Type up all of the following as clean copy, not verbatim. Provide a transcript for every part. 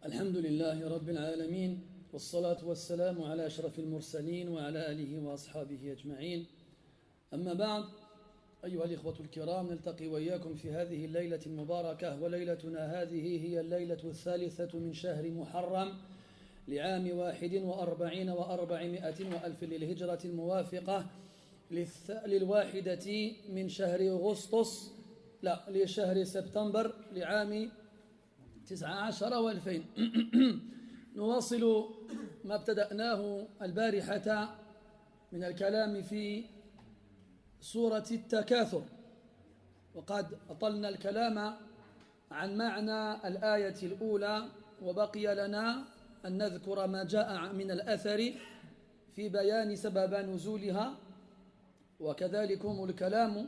الحمد لله رب العالمين والصلاة والسلام على أشرف المرسلين وعلى آله وأصحابه أجمعين أما بعد أيها الإخوة الكرام نلتقي وإياكم في هذه الليلة المباركة وليلتنا هذه هي الليلة الثالثة من شهر محرم لعام 41 و400 وألف للهجرة الموافقة للواحدة من شهر أغسطس لشهر سبتمبر لعام 19 و2000 نواصل ما ابتدأناه البارحة من الكلام في سورة التكاثر وقد أطلنا الكلام عن معنى الآية الأولى وبقي لنا أن نذكر ما جاء من الأثر في بيان سبب نزولها وكذلك الكلام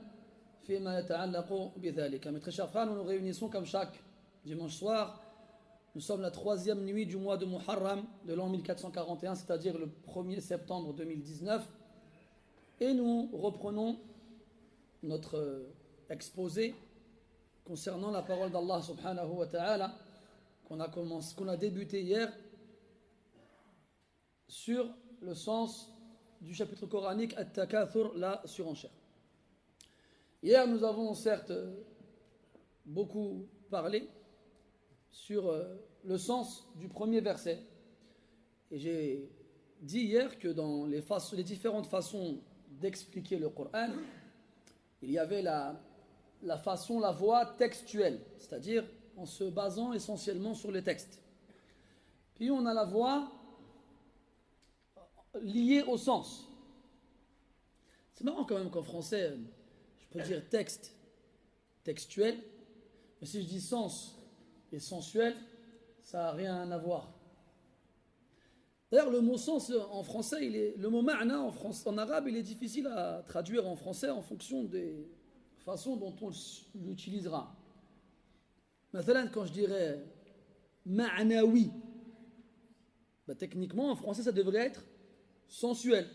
فيما يتعلق بذلك. Mes très chers frères, nous nous réunissons comme chaque dimanche soir. Nous sommes la troisième nuit du mois de Muharram de l'an 1441, c'est-à-dire le 1er septembre 2019. Et nous reprenons notre exposé concernant la parole d'Allah subhanahu wa ta'ala qu'on a débuté hier sur le sens du chapitre coranique At-Takathur, la surenchère. Hier, nous avons certes beaucoup parlé sur le sens du premier verset. Et j'ai dit hier que dans les différentes façons d'expliquer le Coran, il y avait la voie textuelle, c'est-à-dire en se basant essentiellement sur les textes. Puis on a la voie liée au sens. C'est marrant quand même qu'en français, je peux dire texte, textuel, mais si je dis sens et sensuel, ça n'a rien à voir. D'ailleurs, le mot sens en français, le mot ma'na en arabe, il est difficile à traduire en français en fonction des façons dont on l'utilisera. Mathalan, quand je dirais ma'nawi, techniquement en français ça devrait être sensuel.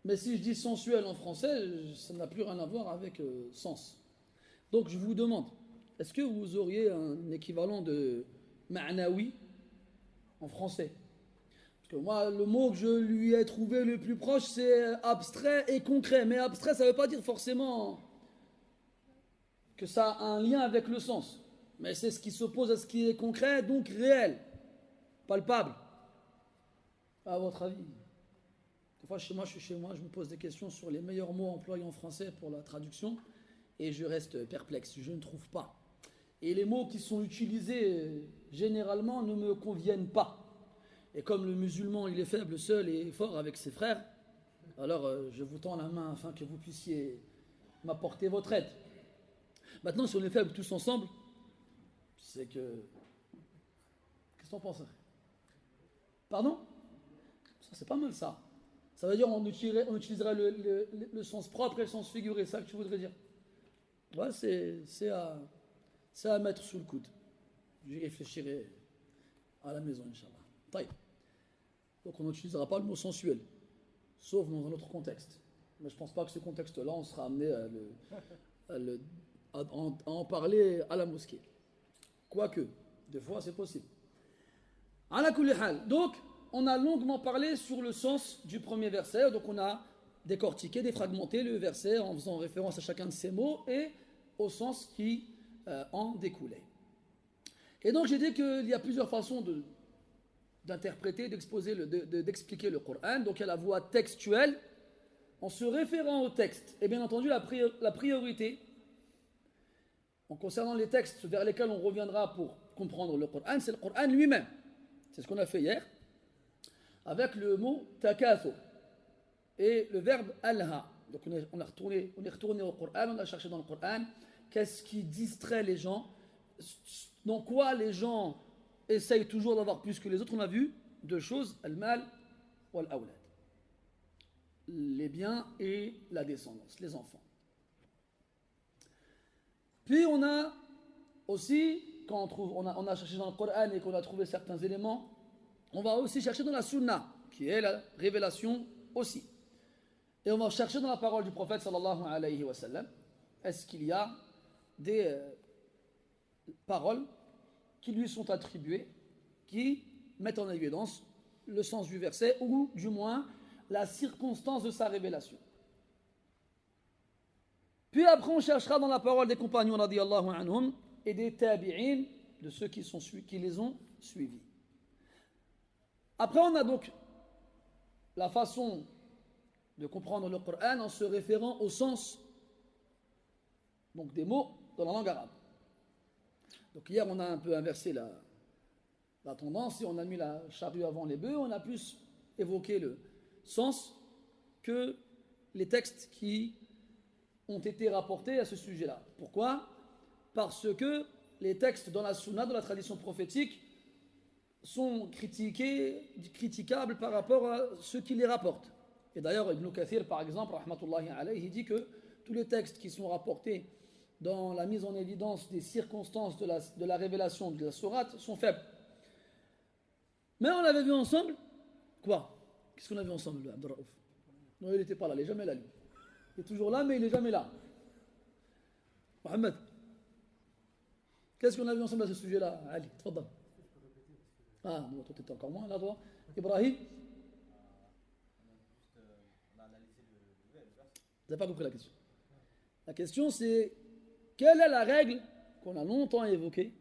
Mais si je dis sensuel en français, ça n'a plus rien à voir avec sens. Donc je vous demande, est-ce que vous auriez un équivalent de ma'nawi en français? Parce que moi, le mot que je lui ai trouvé le plus proche, c'est abstrait et concret. Mais abstrait, ça ne veut pas dire forcément que ça a un lien avec le sens. Mais c'est ce qui s'oppose à ce qui est concret, donc réel, palpable. À votre avis? Des fois, je suis chez moi, je me pose des questions sur les meilleurs mots employés en français pour la traduction et je reste perplexe, je ne trouve pas. Et les mots qui sont utilisés généralement ne me conviennent pas. Et comme le musulman, il est faible seul et fort avec ses frères, alors je vous tends la main afin que vous puissiez m'apporter votre aide. Maintenant, si on est faibles tous ensemble, c'est que... Qu'est-ce que t'en penses? Pardon? Ça, c'est pas mal ça. Ça veut dire on utiliserait le sens propre et le sens figuré, c'est ça que tu voudrais dire? Ouais, c'est à mettre sous le coude. J'y réfléchirai à la maison, Inch'Allah. Taïb. Donc on n'utilisera pas le mot sensuel, sauf dans un autre contexte. Mais je ne pense pas que ce contexte-là, on sera amené à en parler à la mosquée. Quoique, des fois c'est possible. Ala kulli hal. Donc, on a longuement parlé sur le sens du premier verset. Donc on a décortiqué, défragmenté le verset en faisant référence à chacun de ces mots et au sens qui en découlait. Et donc j'ai dit qu'il y a plusieurs façons d'interpréter, d'expliquer le Coran. Donc il y a la voie textuelle en se référant au texte. Et bien entendu la priorité en concernant les textes vers lesquels on reviendra pour comprendre le Coran, c'est le Coran lui-même. C'est ce qu'on a fait hier avec le mot takathur et le verbe alha. Donc on est retourné au Coran, on a cherché dans le Coran qu'est-ce qui distrait les gens, dans quoi les gens essayent toujours d'avoir plus que les autres. On a vu deux choses, al-mal ou al-awlad, les biens et la descendance, les enfants. Puis on a aussi, quand on a cherché dans le Coran et qu'on a trouvé certains éléments, on va aussi chercher dans la sunna, qui est la révélation aussi. Et on va chercher dans la parole du prophète sallallahu alayhi wa sallam, est-ce qu'il y a des paroles qui lui sont attribués, qui mettent en évidence le sens du verset, ou du moins la circonstance de sa révélation. Puis après, on cherchera dans la parole des compagnons radiyallahu anhum et des tabi'in, de ceux qui les ont suivis. Après, on a donc la façon de comprendre le Coran en se référant au sens donc des mots dans la langue arabe. Donc hier, on a un peu inversé la tendance et on a mis la charrue avant les bœufs, on a plus évoqué le sens que les textes qui ont été rapportés à ce sujet-là. Pourquoi ? Parce que les textes dans la sunna, dans la tradition prophétique, sont critiquables par rapport à ceux qui les rapportent. Et d'ailleurs, Ibn Kathir, par exemple, rahmatullahi alayhi, il dit que tous les textes qui sont rapportés dans la mise en évidence des circonstances de la révélation de la sourate sont faibles. Mais on avait vu ensemble, quoi ? Qu'est-ce qu'on a vu ensemble, Abdurraouf ? Non, il n'était pas là, il n'est jamais là, lui. Il est toujours là, mais il n'est jamais là. Mohamed, qu'est-ce qu'on a vu ensemble à ce sujet-là ? Ali, tfadal. Ah, toi, tu étais encore moins là, toi. Ibrahim ? Vous n'avez pas compris la question. La question, c'est quelle est la règle qu'on a longtemps évoquée,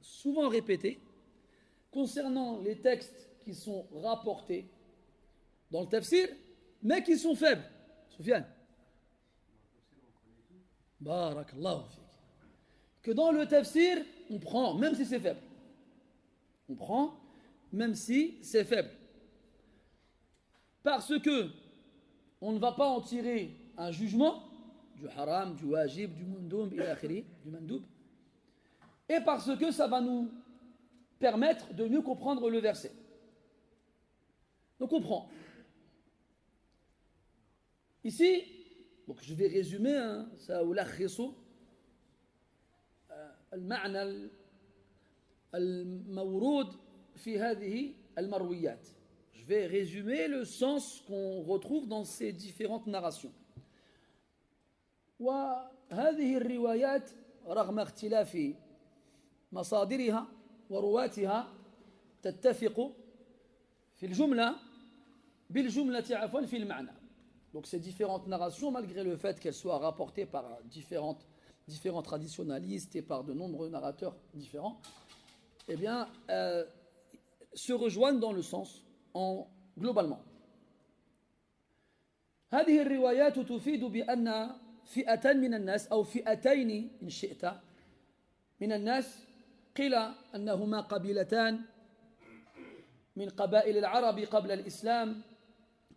souvent répétée, concernant les textes qui sont rapportés dans le tafsir, mais qui sont faibles. Soufiane. Barakallahu fik. Que dans le tafsir, on prend, même si c'est faible. On prend, même si c'est faible. Parce que on ne va pas en tirer un jugement du haram, du wajib, du mundoub, du mandoub, et parce que ça va nous permettre de mieux comprendre le verset. Donc on prend. Ici, donc je vais résumer, ça ألخص المعنى المورود في هذه المرويات. Je vais résumer le sens qu'on retrouve dans ces différentes narrations. وهذه الروايات رغم اختلاف مصادرها ورواتها تتفق في الجملة بالجملة عفوا في المعنى. Donc ces différentes narrations, malgré le fait qu'elles soient rapportées par différents traditionalistes et par de nombreux narrateurs différents, eh bien, se rejoignent dans le sens globalement. هذه الروايات تفيد بأن فئة من الناس أو فئتين إن شئت من الناس قيل أنهما قبيلتان من قبائل العرب قبل الإسلام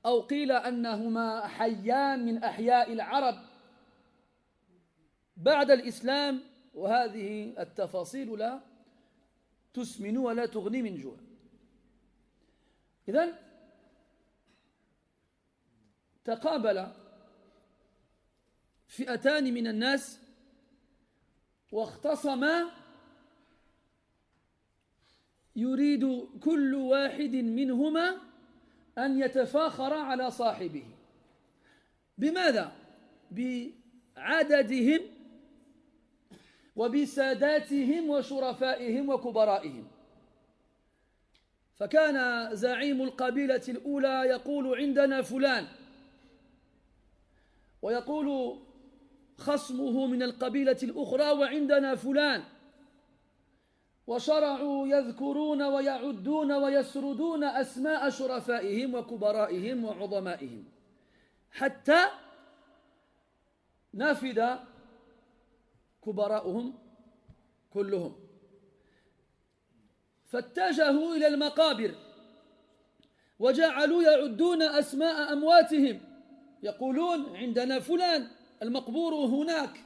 أو قيل أنهما حيان من أحياء العرب بعد الإسلام وهذه التفاصيل لا تسمن ولا تغني من جوع. إذن تقابل فئتان من الناس واختصما يريد كل واحد منهما أن يتفاخر على صاحبه. بماذا؟ بعددهم وبساداتهم وشرفائهم وكبرائهم. فكان زعيم القبيلة الأولى يقول عندنا فلان، ويقول خصمه من القبيلة الأخرى وعندنا فلان، وشرعوا يذكرون ويعدون ويسردون أسماء شرفائهم وكبرائهم وعظمائهم حتى نفد كبراؤهم كلهم. فاتجهوا إلى المقابر وجعلوا يعدون أسماء أمواتهم، يقولون عندنا فلان المقبور هناك،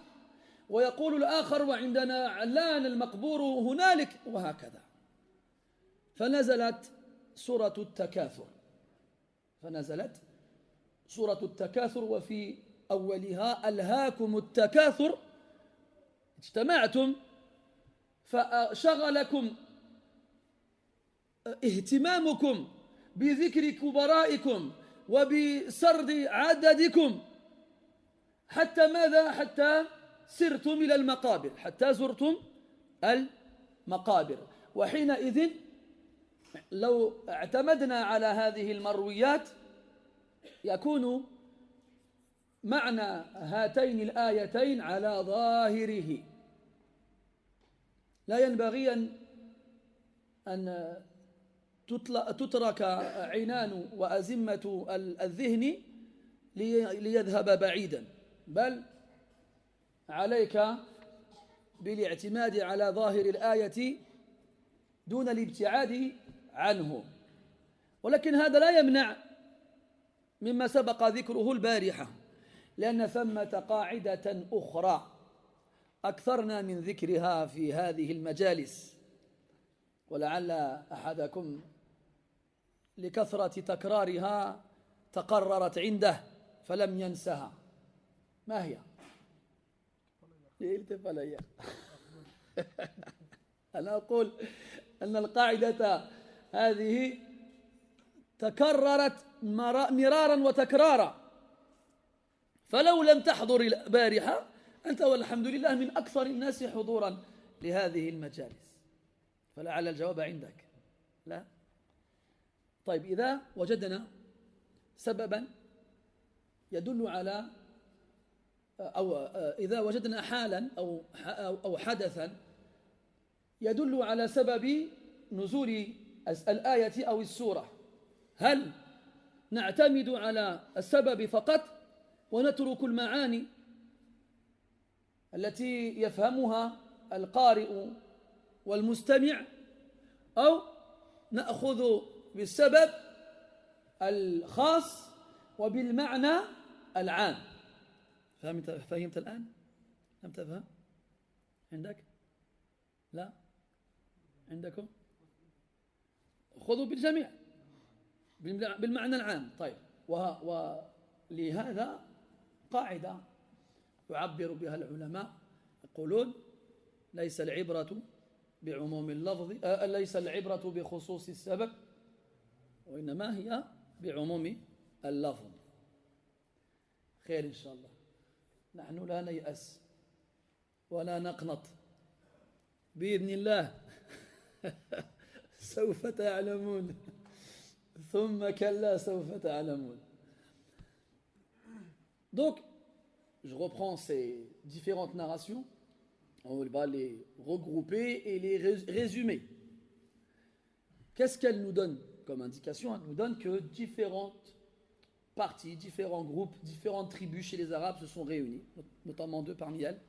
ويقول الآخر وعندنا علان المقبور هنالك، وهكذا. فنزلت سورة التكاثر وفي أولها ألهاكم التكاثر، اجتمعتم فشغلكم اهتمامكم بذكر كبرائكم وبسرد عددكم حتى ماذا؟ حتى سرتم إلى المقابر، حتى زرتم مقابر. وحينئذ لو اعتمدنا على هذه المرويات يكون معنى هاتين الآيتين على ظاهره. لا ينبغي أن تترك عنان وأزمة الذهن ليذهب بعيدا، بل عليك بالاعتماد على ظاهر الآية دون الابتعاد عنه. ولكن هذا لا يمنع مما سبق ذكره البارحة، لأن ثمة قاعدة أخرى أكثرنا من ذكرها في هذه المجالس، ولعل أحدكم لكثرة تكرارها تقررت عنده فلم ينسها. ما هي؟ أنا أقول أن القاعدة هذه تكررت مرارا وتكرارا، فلو لم تحضر البارحة أنت والحمد لله من أكثر الناس حضورا لهذه المجالس، فلعل الجواب عندك. لا؟ طيب، إذا وجدنا سببا يدل على أو إذا وجدنا حالا أو حدثا يدل على سبب نزول الآية أو السورة، هل نعتمد على السبب فقط ونترك المعاني التي يفهمها القارئ والمستمع، أو نأخذ بالسبب الخاص وبالمعنى العام؟ فهمت الآن؟ لم تفهم؟ عندك؟ لا؟ عندكم؟ خذوا بالجميع بالمعنى العام. طيب، ولهذا قاعدة يعبر بها العلماء، يقولون ليس العبرة بعموم اللفظ، ليس العبرة بخصوص السبب، وإنما هي بعموم اللفظ. خير إن شاء الله. نحن لا نيأس ولا نقنط بإذن الله. سوف تعلمون، ثم كلا سوف تعلمون. Donc, je reprends ces différentes narrations, on va les regrouper et les résumer. Qu'est-ce qu'elles nous donnent comme indication? Elles nous donnent que différentes parties, différents groupes, différentes tribus chez les Arabes se sont réunis, notamment deux parmi elles,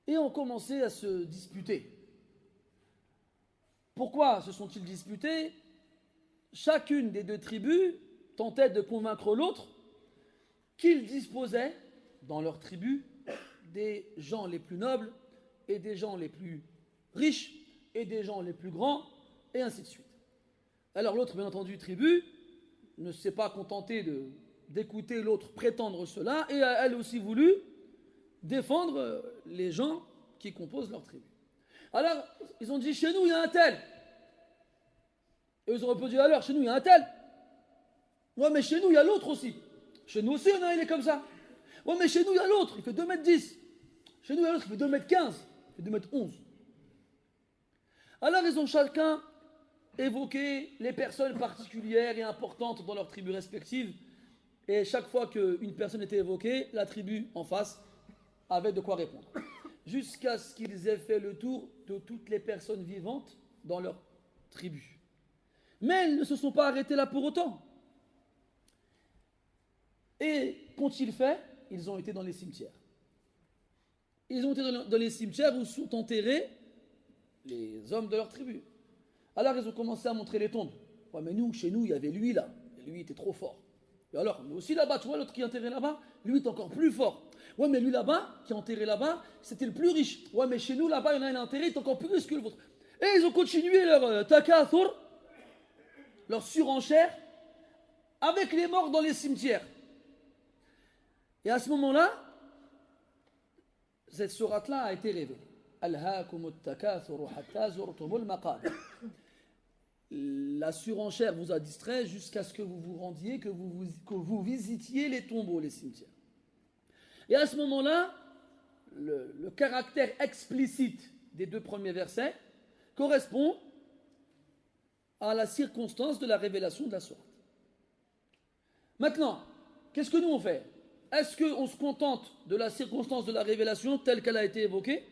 et ont commencé à se disputer. Pourquoi se sont-ils disputés? Chacune des deux tribus tentait de convaincre l'autre qu'ils disposaient dans leur tribu des gens les plus nobles et des gens les plus riches et des gens les plus grands, et ainsi de suite. Alors l'autre, bien entendu, tribu ne s'est pas contentée d'écouter l'autre prétendre cela, et a elle aussi voulu défendre les gens qui composent leur tribu. Alors, ils ont dit, chez nous, il y a un tel. Et ils ont répondu, alors, chez nous, il y a un tel. Ouais, mais chez nous, il y a l'autre aussi. Chez nous aussi, il est comme ça. Ouais, mais chez nous, il y a l'autre, il fait 2,10 m. Chez nous, il y a l'autre, il fait 2,15 m. Il fait 2,11 m. Alors, ils ont chacun évoqué les personnes particulières et importantes dans leur tribu respective. Et chaque fois qu'une personne était évoquée, la tribu en face avait de quoi répondre. Jusqu'à ce qu'ils aient fait le tour de toutes les personnes vivantes dans leur tribu. Mais ils ne se sont pas arrêtés là pour autant. Et qu'ont-ils fait? Ils ont été dans les cimetières. Ils ont été dans les cimetières où sont enterrés les hommes de leur tribu. Alors ils ont commencé à montrer les tombes. Ouais, mais nous, chez nous, il y avait lui là. Et lui était trop fort. Et alors, nous aussi là-bas, tu vois l'autre qui est enterré là-bas, lui est encore plus fort. Ouais, mais lui là-bas, qui est enterré là-bas, c'était le plus riche. Ouais, mais chez nous là-bas, il y en a un enterré, il est encore plus riche que le vôtre. Et ils ont continué leur takathur, leur surenchère, avec les morts dans les cimetières. Et à ce moment-là, cette sourate-là a été révélée. Alhaakumut takathur hatta zurtumul maqabir. La surenchère vous a distrait jusqu'à ce que vous vous rendiez, que vous visitiez les tombeaux, les cimetières. Et à ce moment-là, le caractère explicite des deux premiers versets correspond à la circonstance de la révélation de la sourate. Maintenant, qu'est-ce que nous on fait? Est-ce qu'on se contente de la circonstance de la révélation telle qu'elle a été évoquée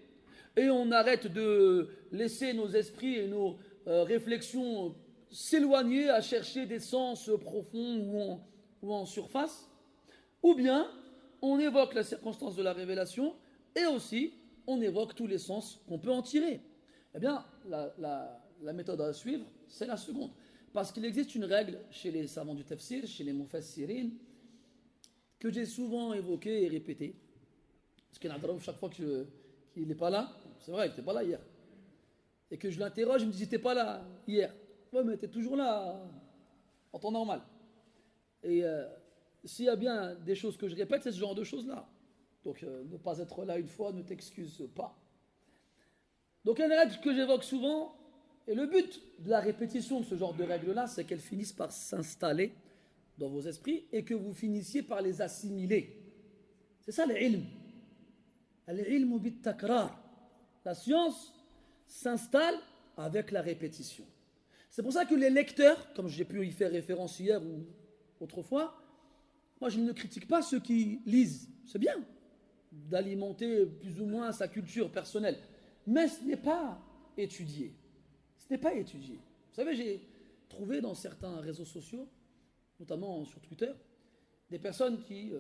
et on arrête de laisser nos esprits et nos réflexions s'éloigner à chercher des sens profonds ou en surface? Ou bien on évoque la circonstance de la révélation et aussi on évoque tous les sens qu'on peut en tirer? Eh bien, la méthode à suivre, c'est la seconde. Parce qu'il existe une règle chez les savants du tafsir, chez les mufassirin, que j'ai souvent évoquée et répétée. Parce qu'il y en a chaque fois qu'il n'est pas là, c'est vrai, il n'était pas là hier. Et que je l'interroge, il me dit, t'étais pas là hier. Ouais, mais t'es toujours là en temps normal. Et s'il y a bien des choses que je répète, c'est ce genre de choses-là. Donc, ne pas être là une fois ne t'excuse pas. Donc, il y a une règle que j'évoque souvent, et le but de la répétition de ce genre de règles-là, c'est qu'elles finissent par s'installer dans vos esprits et que vous finissiez par les assimiler. C'est ça l'ilm. Al-ilm bit-takrar. La science s'installe avec la répétition. C'est pour ça que les lecteurs, comme j'ai pu y faire référence hier ou autrefois, moi je ne critique pas ceux qui lisent. C'est bien d'alimenter plus ou moins sa culture personnelle. Mais ce n'est pas étudié. Ce n'est pas étudié. Vous savez, j'ai trouvé dans certains réseaux sociaux, notamment sur Twitter, des personnes qui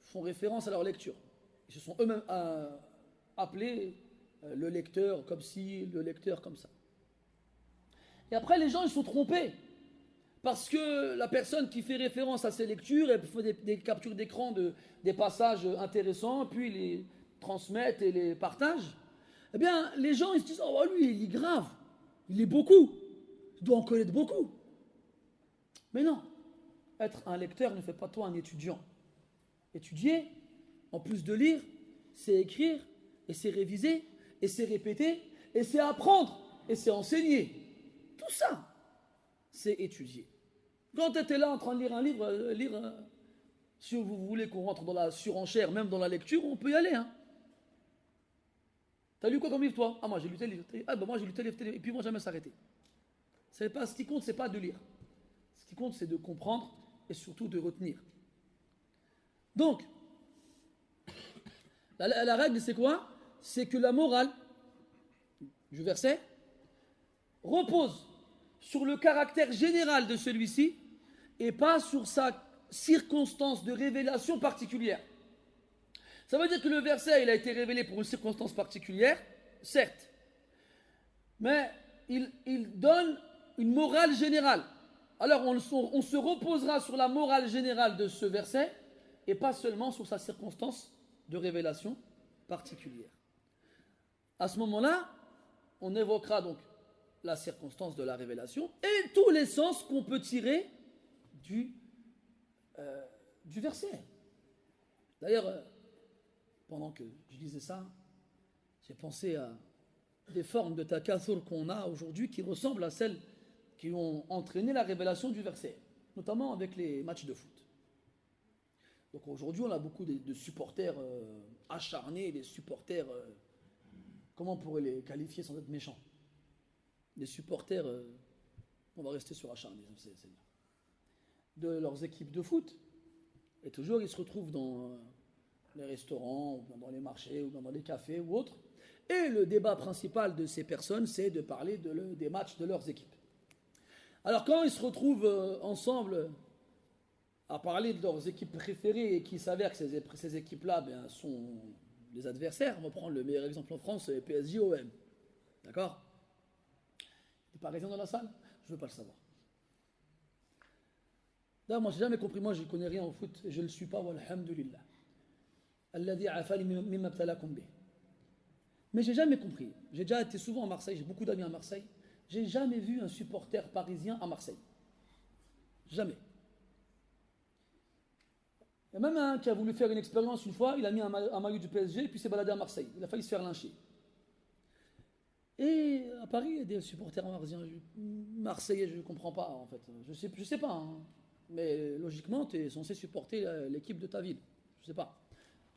font référence à leur lecture. Ils se sont eux-mêmes appelés le lecteur comme ci, le lecteur comme ça. Et après, les gens, ils sont trompés. Parce que la personne qui fait référence à ces lectures, elle fait des captures d'écran des passages intéressants, puis ils les transmettent et les partagent. Eh bien, les gens, ils se disent, oh, lui, il lit grave. Il lit beaucoup. Il doit en connaître beaucoup. Mais non. Être un lecteur ne fait pas toi un étudiant. Étudier, en plus de lire, c'est écrire, et c'est réviser, et c'est répéter, et c'est apprendre, et c'est enseigner. Tout ça, c'est étudier. Quand tu étais là en train de lire un livre, si vous voulez qu'on rentre dans la surenchère, même dans la lecture, on peut y aller. Hein. T'as lu quoi comme livre, toi? Ah, moi, j'ai lu tel livre. Ah, ben moi, j'ai lu tel livre. Et puis, moi, jamais s'arrêter. Ce qui compte, c'est pas de lire. Ce qui compte, c'est de comprendre et surtout de retenir. Donc, la règle, c'est quoi? C'est que la morale du verset repose sur le caractère général de celui-ci et pas sur sa circonstance de révélation particulière. Ça veut dire que le verset, il a été révélé pour une circonstance particulière, certes, mais il donne une morale générale. Alors on se reposera sur la morale générale de ce verset et pas seulement sur sa circonstance de révélation particulière. À ce moment-là, on évoquera donc la circonstance de la révélation et tous les sens qu'on peut tirer du verset. D'ailleurs, pendant que je disais ça, j'ai pensé à des formes de takathur qu'on a aujourd'hui qui ressemblent à celles qui ont entraîné la révélation du verset, notamment avec les matchs de foot. Donc aujourd'hui, on a beaucoup de supporters acharnés, des supporters, comment on pourrait les qualifier sans être méchants? Des supporters, on va rester sur acharnés, de leurs équipes de foot. Et toujours, ils se retrouvent dans les restaurants, ou dans les marchés, ou dans les cafés, ou autres. Et le débat principal de ces personnes, c'est de parler des matchs de leurs équipes. Alors quand ils se retrouvent ensemble à parler de leurs équipes préférées et qu'il s'avère que ces équipes-là sont les adversaires, on va prendre le meilleur exemple en France, c'est PSG-OM. D'accord? Des Parisiens dans la salle? Je ne veux pas le savoir. D'ailleurs, moi, je n'ai jamais compris. Moi, je ne connais rien au foot et je ne le suis pas. Walhamdulillah. Alladhi afali mimma btalakum bih. Mais j'ai jamais compris. J'ai déjà été souvent à Marseille, j'ai beaucoup d'amis à Marseille. J'ai jamais vu un supporter parisien à Marseille. Jamais. Il y a même un qui a voulu faire une expérience une fois, il a mis un maillot du PSG et puis s'est baladé à Marseille. Il a failli se faire lyncher. Et à Paris, il y a des supporters marseillais, je ne comprends pas en fait. Je sais pas. Hein. Mais logiquement, tu es censé supporter l'équipe de ta ville. Je ne sais pas.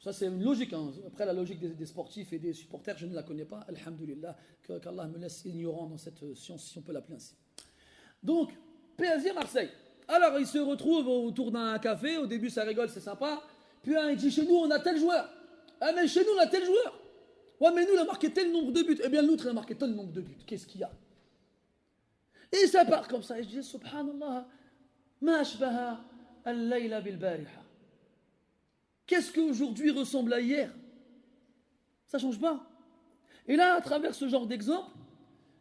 Ça, c'est une logique. Hein. Après, la logique des sportifs et des supporters, je ne la connais pas. Alhamdulillah, qu'Allah me laisse ignorant dans cette science, si on peut l'appeler ainsi. Donc, PSG Marseille. Alors, ils se retrouvent autour d'un café. Au début, ça rigole, c'est sympa. Puis, il dit, chez nous, on a tel joueur. Ah, mais chez nous, on a tel joueur. Ouais, mais nous, on a marqué tel nombre de buts. Eh bien, l'autre, il a marqué tel nombre de buts. Qu'est-ce qu'il y a? Et ça part comme ça. Et je dis, subhanallah, ma ashbaha al-layla bil-bariha. Qu'est-ce qu'aujourd'hui ressemble à hier? Ça ne change pas. Et là, à travers ce genre d'exemple,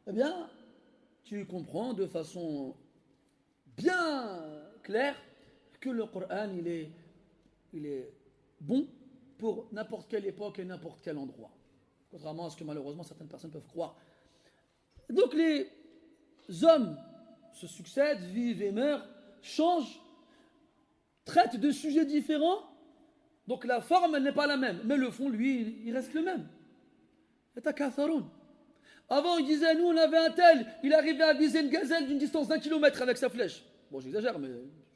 eh bien, tu comprends de façon bien claire que le Coran, il est bon pour n'importe quelle époque et n'importe quel endroit. Contrairement à ce que malheureusement certaines personnes peuvent croire. Donc les hommes se succèdent, vivent et meurent, changent, traitent de sujets différents. Donc la forme, elle n'est pas la même. Mais le fond, lui, il reste le même. Avant, il disait, nous, on avait un tel, il arrivait à viser une gazelle d'une distance d'1 kilomètre avec sa flèche. Bon, j'exagère, mais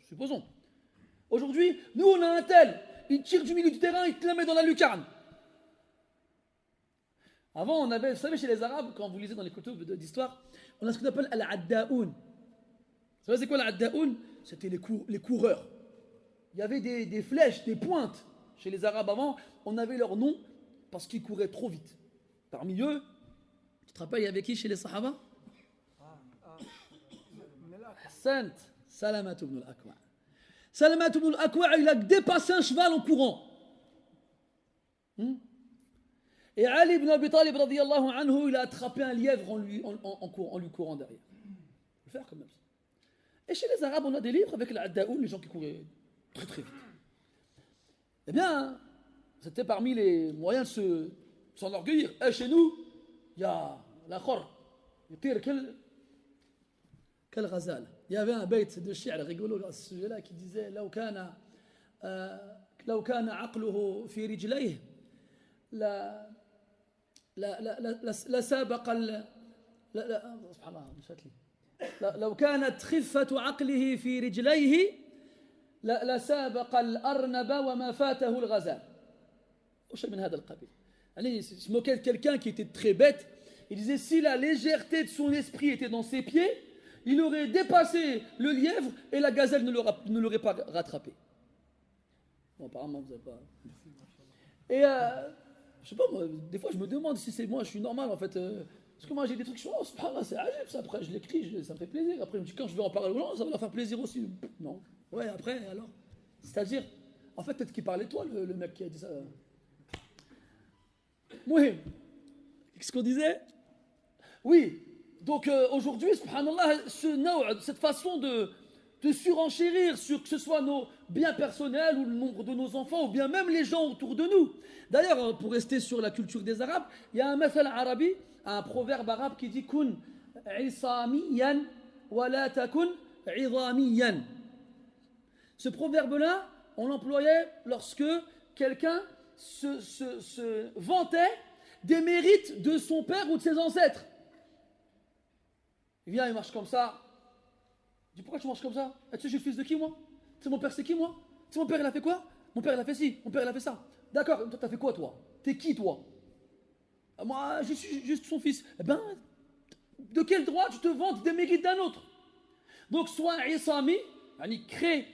supposons. Aujourd'hui, nous, on a un tel, il tire du milieu du terrain, il te la met dans la lucarne. Avant, on avait, vous savez, chez les Arabes, quand vous lisez dans les kutub d'histoire, on a ce qu'on appelle al-addaoun. Vous savez, c'est quoi l'addaoun? C'était les coureurs. Il y avait des flèches, des pointes. Chez les Arabes avant, on avait leur nom parce qu'ils couraient trop vite. Parmi eux, tu te rappelles, il y avait qui chez les Sahaba? Salamat ibn al-Akwa. Salamat ibn al-Akwa, il a dépassé un cheval en courant. Et Ali ibn Abi Talib, radiyallahu anhu, il a attrapé un lièvre en lui courant derrière. Il faut faire comme ça. Et chez les Arabes, on a des livres avec l'addaoun, les gens qui couraient très très vite. Eh bien, c'était parmi les moyens de s'enorgueillir. Et chez nous, il y a la khor. Il tire quel ghazal. Il y avait un bait de shi'r rigolo à ce sujet-là qui disait لو كان عقله في رجليه لسابق سبحان الله مشات لي لو كانت خفة عقله في رجليه لسابق الأرنب وما فاته الغزال. Ou شيء من هذا القبيل. Il se moquait de quelqu'un qui était très bête. Il disait si la légèreté de son esprit était dans ses pieds, il aurait dépassé le lièvre et la gazelle ne l'aurait pas rattrapé. Bon, apparemment, vous n'avez pas. Et je sais pas, moi, des fois, je me demande si c'est moi, je suis normal en fait. Parce que moi, j'ai des trucs, je suis c'est agile, ça. Après, je l'écris, ça me fait plaisir. Après, je me dis, quand je vais en parler aux gens, ça va leur faire plaisir aussi. Non. Ouais, après, alors. C'est-à-dire, en fait, peut-être qu'il parlait de toi, le mec qui a dit ça. Oui. Qu'est-ce qu'on disait? Oui. Donc aujourd'hui, subhanallah, cette façon de surenchérir sur que ce soit nos biens personnels ou le nombre de nos enfants ou bien même les gens autour de nous. D'ailleurs, pour rester sur la culture des Arabes, il y a un mathal arabi, un proverbe arabe qui dit kun isamiyan wa la takun idamiyan. Ce proverbe-là, on l'employait lorsque quelqu'un se vantait des mérites de son père ou de ses ancêtres. Il vient, il marche comme ça. Je dis pourquoi tu marches comme ça? Tu sais, je suis le fils de qui moi? Tu sais, mon père c'est qui moi? Tu sais, mon père il a fait quoi? Mon père il a fait ci, mon père il a fait ça. D'accord, toi t'as fait quoi toi? T'es qui toi? Moi je suis juste son fils. Eh ben, de quel droit tu te vantes des mérites d'un autre? Donc sois isami, crée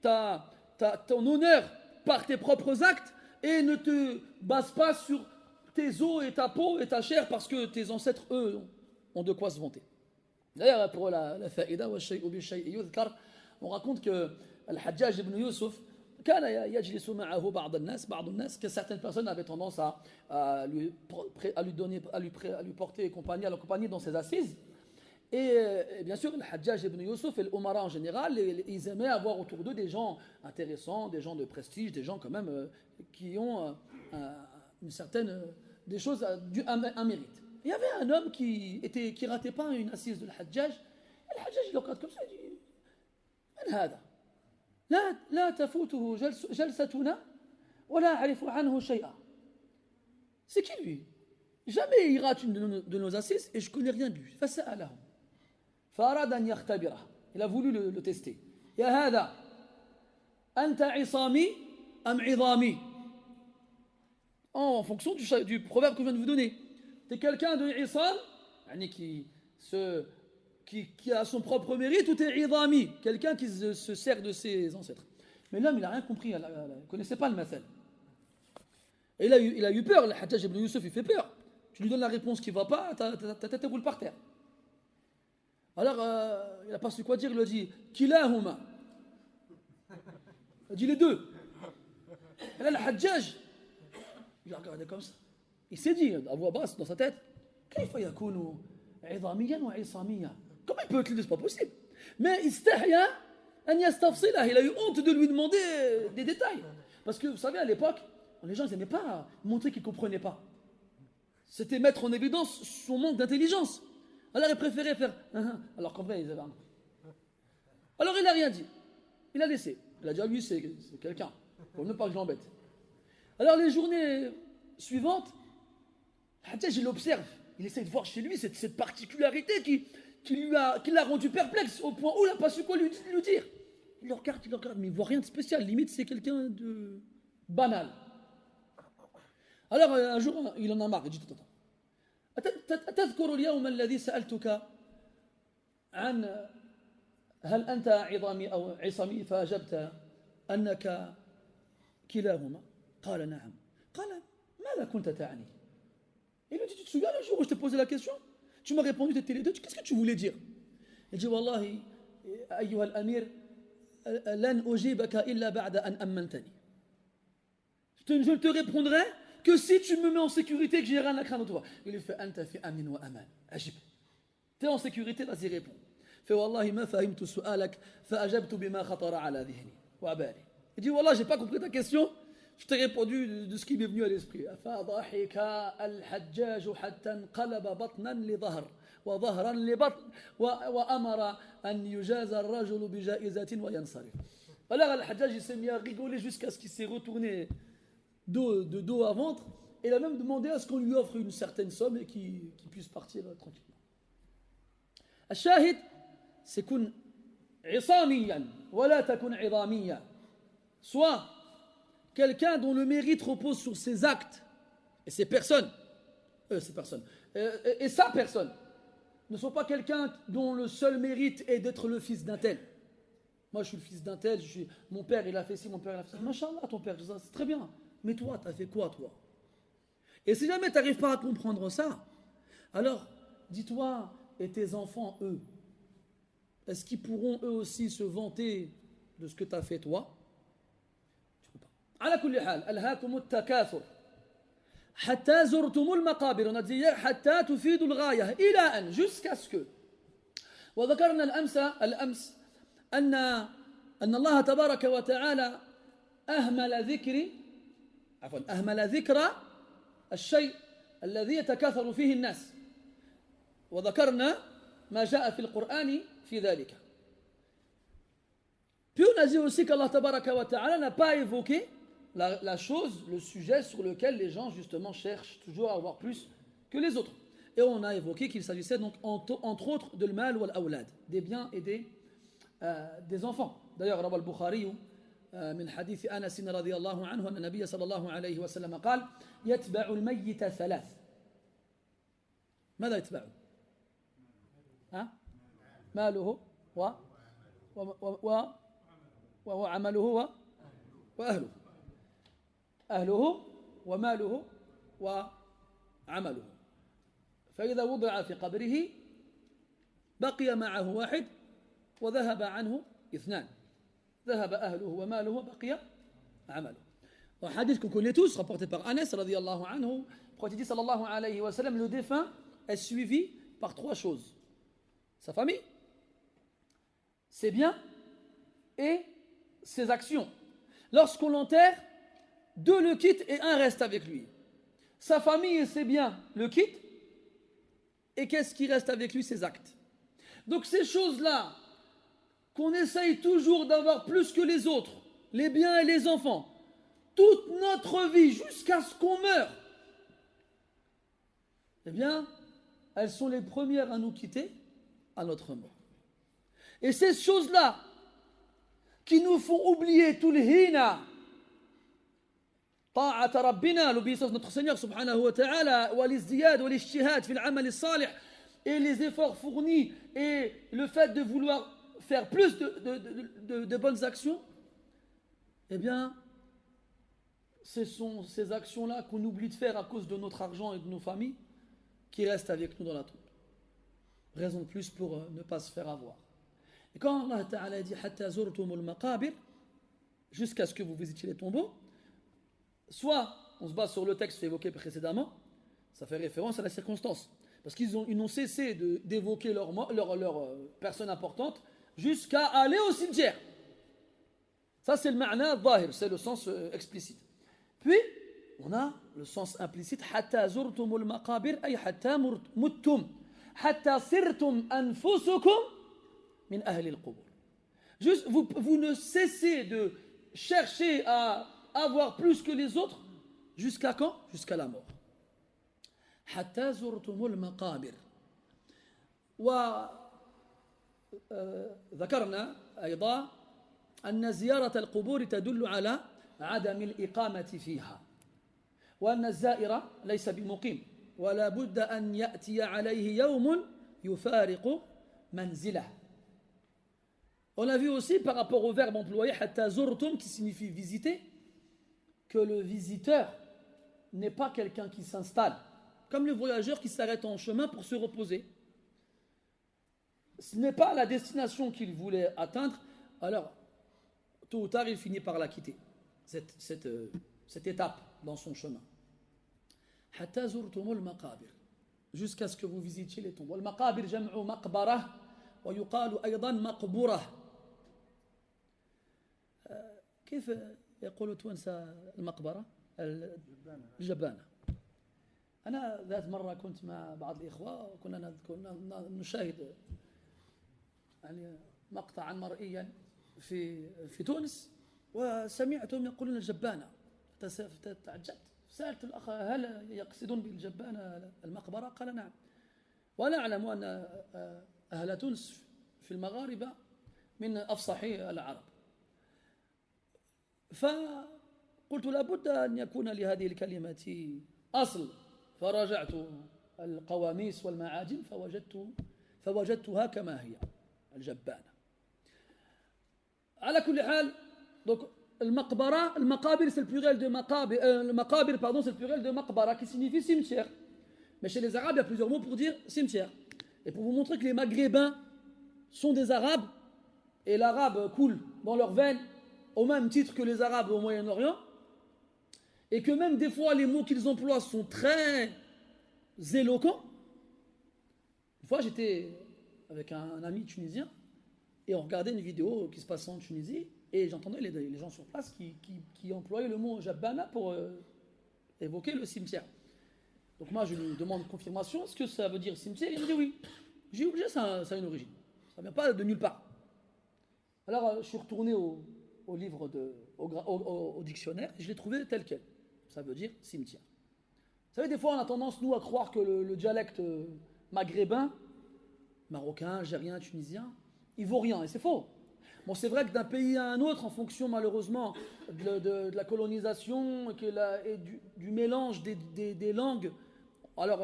ton honneur par tes propres actes et ne te base pas sur tes os et ta peau et ta chair parce que tes ancêtres eux ont de quoi se vanter. D'ailleurs, pour la faïda, on raconte que Al-Hajjaj ibn Yusuf, que certaines personnes avaient tendance à lui porter compagnie, à l'accompagner dans ses assises. Et bien sûr, Al-Hajjaj ibn Yusuf et l'Umara en général, ils aimaient avoir autour d'eux des gens intéressants, des gens de prestige, des gens quand même qui ont une certaine, des choses, un mérite. Il y avait un homme qui ratait pas une assise de l'Hajjaj. L'Hajjaj, il le regarde comme ça, il dit من هذا؟ لا تفوته جلستنا ولا أعرف عنه شيئا. C'est qui lui? Jamais il rate une de nos assises et je connais rien de lui. فسأله فأراد أن يختبره. Il a voulu le tester. يا هذا أنت عصامي أم عظامي؟ en fonction du proverbe que je viens de vous donner. Tu es quelqu'un de Isam, qui a son propre mérite, ou tu es Idami, quelqu'un qui se sert de ses ancêtres. Mais l'homme, il n'a rien compris, il ne connaissait pas le mathal. Et il a eu peur, le Hajjaj ibn Yusuf, il fait peur. Tu lui donnes la réponse qui ne va pas, ta tête roule par terre. Alors, il n'a pas su quoi dire, il lui a dit Kilahuma. Il a dit les deux. Et là, le Hajjaj, il a regardé comme ça. Il s'est dit, à voix basse, dans sa tête Comment il peut être les deux, c'est pas possible. Mais istahya an yastafsilah, il a eu honte de lui demander des détails. Parce que, vous savez, à l'époque, les gens n'aimaient pas montrer qu'ils ne comprenaient pas. C'était mettre en évidence son manque d'intelligence. Alors il préférait faire alors qu'en vrai, ils avaient un. Alors il n'a rien dit. Il a laissé. Il a dit, lui, c'est quelqu'un. Pour ne pas que je l'embête. Alors les journées suivantes, Hajjaj, il observe. Il essaie de voir chez lui cette particularité qui l'a rendu perplexe au point où il n'a pas su quoi lui dire. Il le regarde, mais il ne voit rien de spécial. Limite, c'est quelqu'un de banal. Alors un jour, il en a marre. Il dit, attends. أتذكر اليوم الذي سألتك عن هل أنت عظامي أو عصمي فأجبت أنك كلاهما قال نعم قال ماذا كنت تعني. Il lui dit, tu te souviens le jour où je t'ai posé la question? Tu m'as répondu, tu étais les deux, qu'est-ce que tu voulais dire? Il dit, Wallahi, أيها الأمير لن أجيبك إلا بعد أن أمنتني. Je ne te répondrai que si tu me mets en sécurité, que j'ai rien à craindre de toi. Il lui fait Anta fi amin wa aman. Ajib. T'es en sécurité, vas-y réponds. Fait Wallahi ma fahimtu su'alak fa ajabtu bima khatara ala dhihni wa bali. Il dit Wallah, j'ai pas compris ta question. Je t'ai répondu de ce qui m'est venu à l'esprit. Fa dhahika al-Hajjaj hatta inqalaba batnan li dhahr wa dhahran li batn wa amara an yujaza ar-rajulu bi ja'izatin wa yansarif. Alors al-Hajjaj il s'est mis à rigoler jusqu'à ce qu'il s'est retourné de dos à ventre, et il a même demandé à ce qu'on lui offre une certaine somme et qu'il puisse partir tranquillement. Al-Shahid, c'est kun isamiyan, wala takun idamiyan. Soit quelqu'un dont le mérite repose sur ses actes et ses personnes, et sa personne. Ne soit pas quelqu'un dont le seul mérite est d'être le fils d'un tel. Moi, je suis le fils d'un tel, mon père, il a fait ci, mon père, il a fait ça. Masha'Allah, ton père, c'est très bien. Mais toi, tu as fait quoi, toi? Et si jamais tu n'arrives pas à comprendre ça, alors, dis-toi, et tes enfants, eux, est-ce qu'ils pourront eux aussi se vanter de ce que tu as fait, toi? Tu ne peux pas. Ala kulli hal, alhaakumut takathur. Hatta zurtumul maqabir. On a dit hier, hatta tufidul ghaya. Ila an, jusqu'à ce que. وذكرنا الأمس أن الله تبارك وتعالى أهمل ذكر الشيء الذي يتكاثر فيه الناس وذكرنا ما جاء في القرآن في ذلك. Puis on a dit aussi qu'Allah Tabaraka wa Ta'ala n'a pas évoqué la chose, le sujet sur lequel les gens justement cherchent toujours à avoir plus que les autres. Et on a évoqué qu'il s'agissait donc entre autres de l'mal wal awlad, des biens et des enfants. D'ailleurs, Rawa al-Bukhari من حديث أنس رضي الله عنه أن النبي صلى الله عليه وسلم قال يتبع الميت ثلاث. ماذا يتبع؟ ماله وعمله وأهله. أهله وماله وعمله. فإذا وضع في قبره بقي معه واحد وذهب عنه اثنان. ذهب أهله وماله وبقي عمله. Un hadith qu'on connaît tous, rapporté par Anas radiyallahu anhu, prophète dit sallallahu alayhi wa sallam, le défunt est suivi par trois choses: sa famille, ses biens et ses actions. Lorsqu'on l'enterre, deux le quittent et un reste avec lui. Sa famille et ses biens le quittent, et qu'est-ce qui reste avec lui? Ses actes. Donc ces choses-là, qu'on essaye toujours d'avoir plus que les autres, les biens et les enfants, toute notre vie jusqu'à ce qu'on meure, eh bien, elles sont les premières à nous quitter à notre mort. Et ces choses-là qui nous font oublier tout le hina, طاعة ربنا, l'obéissance de notre Seigneur subhanahu wa ta'ala, والازدياد والاجتهاد في العمل الصالح, et les efforts fournis et le fait de vouloir faire plus de bonnes actions, eh bien, ce sont ces actions-là qu'on oublie de faire à cause de notre argent et de nos familles qui restent avec nous dans la tombe. Raison de plus pour ne pas se faire avoir. Et quand Allah Ta'ala dit Hatta zurtumul maqabir, jusqu'à ce que vous visitiez les tombeaux, soit on se base sur le texte évoqué précédemment, ça fait référence à la circonstance. Parce qu'ils n'ont cessé d'évoquer leur personne importante jusqu'à aller au cimetière. Ça c'est le ma'na zahir, c'est le sens explicite. Puis, on a le sens implicite Hatta zurtumul maqabir, ay hatta muttum, hatta sirtum anfusukum min ahli al-qubur. Juste, vous ne cessez de chercher à avoir plus que les autres jusqu'à quand? Jusqu'à la mort. حتى زرتم المقابر. وذكرنا أيضا أن زيارة القبور تدل على عدم الإقامة فيها, وأن الزائر ليس بمقيم, ولا بد أن يأتي عليه يوم يفارق منزله. On a vu aussi par rapport au verbe employé حتى زرتم qui signifie visiter, que le visiteur n'est pas quelqu'un qui s'installe, comme le voyageur qui s'arrête en chemin pour se reposer. Ce n'est pas la destination qu'il voulait atteindre, alors tôt ou tard il finit par la quitter, cette étape dans son chemin. حتى زرتم المقابر, jusqu'à ce que vous visitiez les tombes. والمقابر جمع مقبرة ويقال أيضا مقبرة. كيف يقولوا التوانسة المقبرة؟ الجبانة. أنا ذات مرة كنت مع بعض الإخوة وكنا نشاهد يعني مقطعا مرئيا في تونس, وسمعتهم يقولون الجبانة. تعجبت, سألت الأخ هل يقصدون بالجبانة المقبرة؟ قال نعم. وأنا أعلم أن أهل تونس في المغاربة من أفصحي العرب, فقلت لابد أن يكون لهذه الكلمة أصل, فرجعت القواميس والمعاجم فوجدتها كما هي, الجبانة. على كل حال, donc المقابر c'est le pluriel de maqabir, المقابر pardon c'est le pluriel de maqbara qui signifie cimetière. Mais chez les Arabes il y a plusieurs mots pour dire cimetière. Et pour vous montrer que les Maghrébins sont des Arabes et l'arabe coule dans leurs veines au même titre que les Arabes au Moyen-Orient, et que même des fois les mots qu'ils emploient sont très éloquents. Une fois j'étais avec un ami tunisien et on regardait une vidéo qui se passait en Tunisie, et j'entendais les gens sur place qui employaient le mot jabbana pour évoquer le cimetière. Donc moi je lui demande confirmation, est-ce que ça veut dire cimetière? Il me dit oui. J'ai oublié, ça a une origine, ça ne vient pas de nulle part. Alors je suis retourné au livre, au dictionnaire, et je l'ai trouvé tel quel. Ça veut dire cimetière. Vous savez, des fois on a tendance nous à croire que le dialecte maghrébin, marocain, algérien, tunisien, il vaut rien, et c'est faux. Bon, c'est vrai que d'un pays à un autre, en fonction malheureusement de la colonisation et du mélange des langues, alors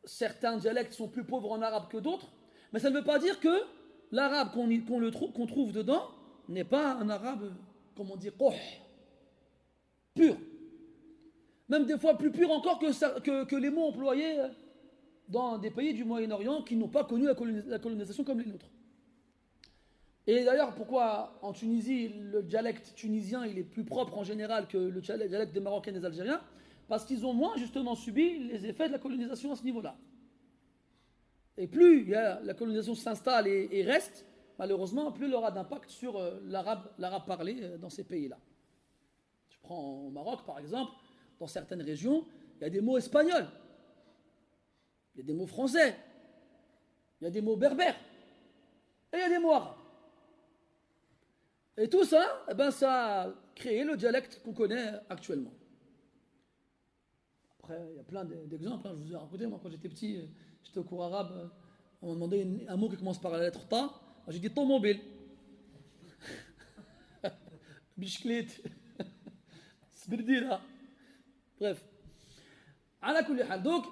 certains dialectes sont plus pauvres en arabe que d'autres, mais ça ne veut pas dire que l'arabe qu'on trouve dedans n'est pas un arabe, comment dire, pur. Même des fois plus pur encore que les mots employés dans des pays du Moyen-Orient qui n'ont pas connu la colonisation comme les nôtres. Et d'ailleurs, pourquoi en Tunisie, le dialecte tunisien il est plus propre en général que le dialecte des Marocains et des Algériens? Parce qu'ils ont moins justement subi les effets de la colonisation à ce niveau-là. Et plus la colonisation s'installe et reste, malheureusement, plus elle aura d'impact sur l'arabe parlé dans ces pays-là. Je prends au Maroc, par exemple, dans certaines régions, il y a des mots espagnols, il y a des mots français, il y a des mots berbères, et il y a des mots arabes. Et tout ça, ça a créé le dialecte qu'on connaît actuellement. Après, il y a plein d'exemples. Je vous ai raconté, moi, quand j'étais petit, j'étais au cours arabe, on m'a demandé un mot qui commence par la lettre Ta. J'ai dit automobile. Biciclette. Sbirdira. Bref. على كل حال. Donc,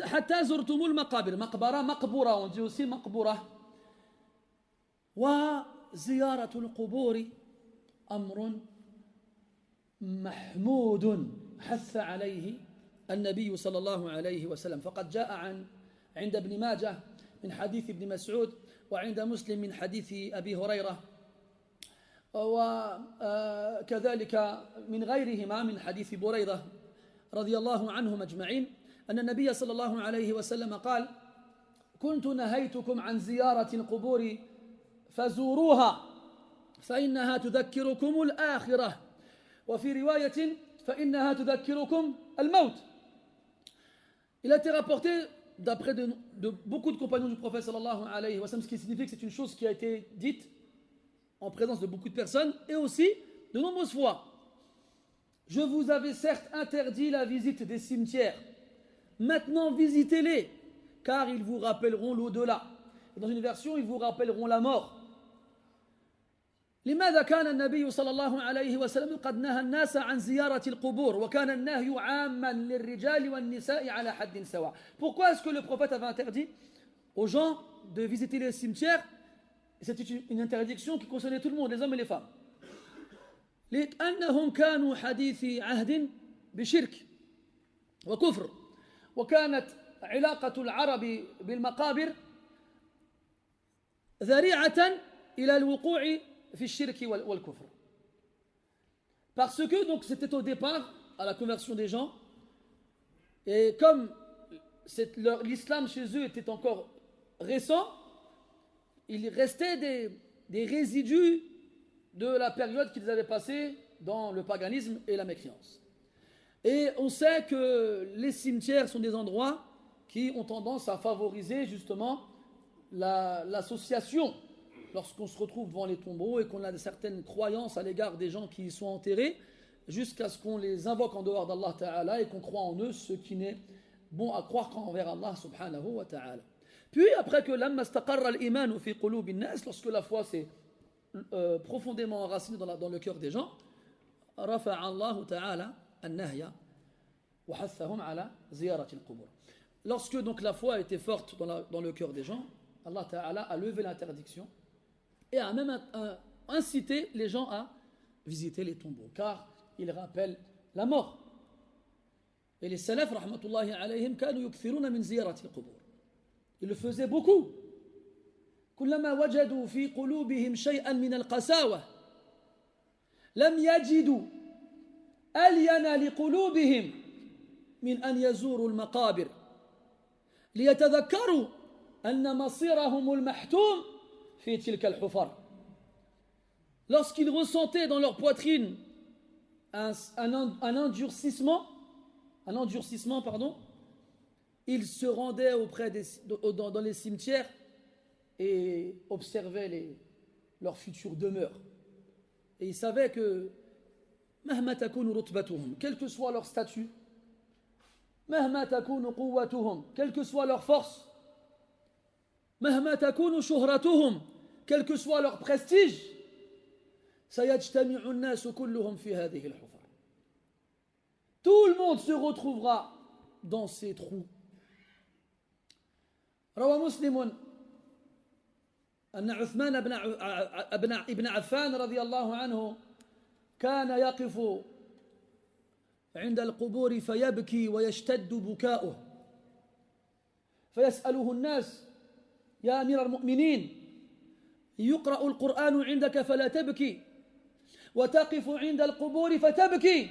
حتى زرتم المقابر. مقبرة مقبورة. On dit aussi مقبورة. وزيارة القبور أمر محمود حث عليه النبي صلى الله عليه وسلم. فقد جاء عند ابن ماجه من حديث ابن مسعود وعند مسلم من حديث أبي هريرة وكذلك من غيرهما من حديث بريدة رضي الله عنهم أجمعين أن النبي صلى الله عليه وسلم قال كنت نهيتكم عن زيارة القبور فزوروها فإنها تذكركم الآخرة وفي رواية فإنها تذكركم الموت. Il a été rapporté d'après de beaucoup de compagnons du prophète sallallahu alayhi wa sallam, ce qui signifie que c'est une chose qui a été dite en présence de beaucoup de personnes et aussi de nombreuses fois. Je vous avais certes interdit la visite des cimetières. Maintenant visitez-les car ils vous rappelleront l'au-delà. Et dans une version, ils vous rappelleront la mort. لماذا كان النبي صلى الله عليه وسلم قد نهى الناس عن زيارة القبور وكان النهي عاما للرجال والنساء على حد سواء. Pourquoi est-ce que le prophète avait interdit aux gens de visiter les cimetières? C'était une interdiction qui concernait tout le monde, les hommes et les femmes. لأنهم كانوا حديثي عهد بشرك وكفر وكانت علاقة العرب بالمقابر ذريعة إلى الوقوع في الشرك والكفر. Parce que donc c'était au départ à la conversion des gens et comme l'islam chez eux était encore récent, il restait des résidus de la période qu'ils avaient passée dans le paganisme et la mécréance. Et on sait que les cimetières sont des endroits qui ont tendance à favoriser justement l'association. Lorsqu'on se retrouve devant les tombeaux et qu'on a certaines croyances à l'égard des gens qui y sont enterrés, jusqu'à ce qu'on les invoque en dehors d'Allah Ta'ala et qu'on croit en eux, ce qui n'est bon à croire qu'envers Allah Subhanahu wa Ta'ala. Puis après que lamma istaqarra al-iman fi qulub an-nas, lorsque la foi s'est profondément enracinée dans le cœur des gens, rafa'a Allah Ta'ala an-nahya wa hathahum ala ziyarati al-qubur. Lorsque donc la foi était forte dans le cœur des gens, Allah Ta'ala a levé l'interdiction et a même incité les gens à visiter les tombeaux, car ils rappellent la mort. Et les salaf, rahmatullahi alayhim, kanu yukthiruna min ziyarati al-qubur. Ils le faisaient beaucoup. كلما وجدوا في قلوبهم شيئا من القساوة لم يجدوا ألين لقلوبهم من أن يزوروا المقابر ليتذكروا أن مصيرهم المحتوم في تلك الحفر. Lorsqu'ils ressentaient dans leur poitrine un endurcissement, ils se rendaient dans les cimetières et observaient leur future demeure. Et ils savaient que مهما تكون رتبتهم, quel que soit leur statut, مهما تكون قوتهم, quelle que soit leur force, مهما تكون شهرتهم, quel que soit leur prestige, سيجتمع الناس كلهم في هذه الحفر. Tout le monde se retrouvera dans ces trous. روى مسلم أن عثمان ابن عفان رضي الله عنه كان يقف عند القبور فيبكي ويشتد بكاؤه فيسأله الناس يا أمير المؤمنين يقرأ القرآن عندك فلا تبكي وتقف عند القبور فتبكي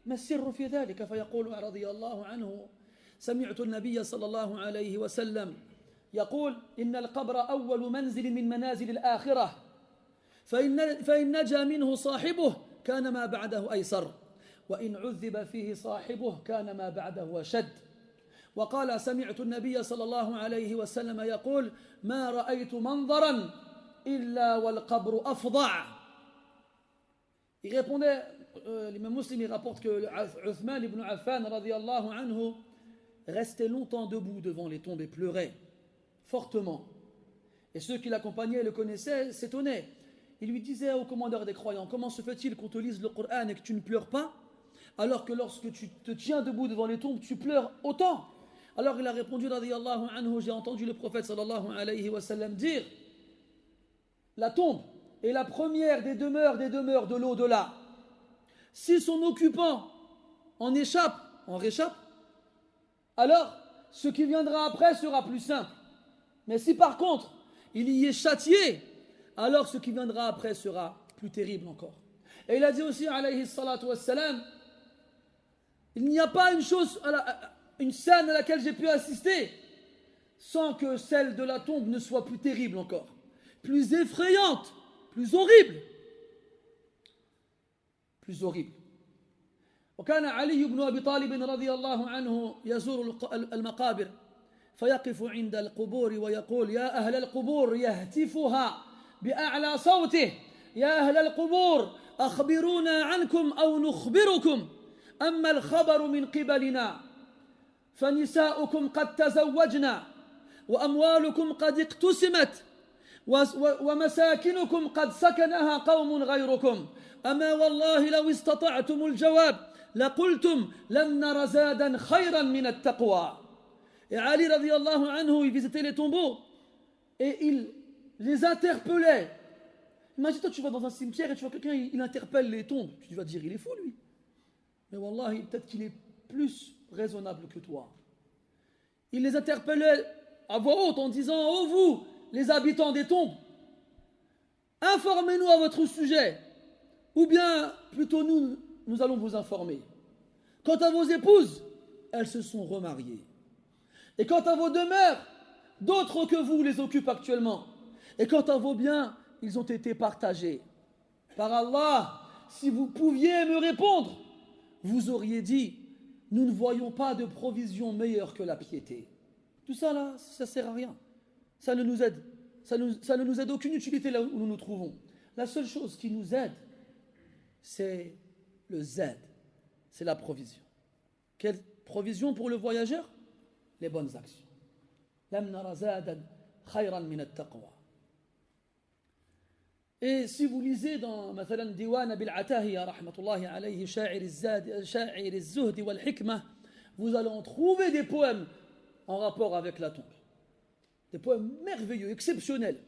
ما السر في ذلك؟ فيقول رضي الله عنه سمعت النبي صلى الله عليه وسلم يقول إن القبر أول منزل من منازل الآخرة فإن نجا منه صاحبه كان ما بعده أيسر وإن عذب فيه صاحبه كان ما بعده أشد. وقال سمعت النبي صلى الله عليه وسلم يقول ما رأيت منظرا إلا والقبر أفظع. Il répondait, l'imam Muslim il rapporte que Uthman ibn Affan radiyallahu anhu restait longtemps debout devant les tombes et pleurait fortement. Et ceux qui l'accompagnaient le connaissaient, s'étonnaient. Il lui disait au commandeur des croyants, comment se fait-il qu'on te lise le Coran et que tu ne pleures pas? alors que lorsque tu te tiens debout devant les tombes, tu pleures autant. Alors il a répondu, radiyallahu anhu, j'ai entendu le prophète sallallahu alayhi wa sallam dire, la tombe est la première des demeures de l'au-delà. Si son occupant en réchappe, alors ce qui viendra après sera plus simple. Mais si par contre il y est châtié, alors ce qui viendra après sera plus terrible encore. Et il a dit aussi, alayhi salatu wassalam, il n'y a pas une scène à laquelle j'ai pu assister sans que celle de la tombe ne soit plus terrible encore, plus effrayante, plus horrible. وكان علي بن أبي طالب رضي الله عنه يزور المقابر فيقف عند القبور ويقول يا أهل القبور، يهتفها بأعلى صوته، يا أهل القبور أخبرونا عنكم أو نخبركم، أما الخبر من قبلنا فنساؤكم قد تزوجنا وأموالكم قد اقتسمت ومساكنكم قد سكنها قوم غيركم، أما والله لو استطعتم الجواب لقلتم لن نر زادا خيرا من التقوى. Et Ali radiallahu anhu, il visitait les tombeaux et il les interpellait. Imagine-toi, tu vas dans un cimetière et tu vois quelqu'un, il interpelle les tombes. Tu vas dire, il est fou lui. Mais wallahi, peut-être qu'il est plus raisonnable que toi. Il les interpellait à voix haute en disant, oh vous, les habitants des tombes, informez-nous à votre sujet. Ou bien, plutôt nous allons vous informer. Quant à vos épouses, elles se sont remariées. Et quant à vos demeures, d'autres que vous les occupent actuellement. Et quant à vos biens, ils ont été partagés. Par Allah, si vous pouviez me répondre, vous auriez dit, nous ne voyons pas de provision meilleure que la piété. Tout ça là, ça ne sert à rien. Ça ne nous aide. Ça ne nous aide aucune utilité là où nous nous trouvons. La seule chose qui nous aide, c'est le Z, c'est la provision. Quelle provision pour le voyageur? Les bonnes actions. Lam nara zadan khayran min at-taqwa. Et si vous lisez dans مثلا ديوان أبي العتاهية رحمة الله عليه شاعر الزهد والحكمة, vous allez en trouver des poèmes en rapport avec la tombe. Des poèmes merveilleux, exceptionnels.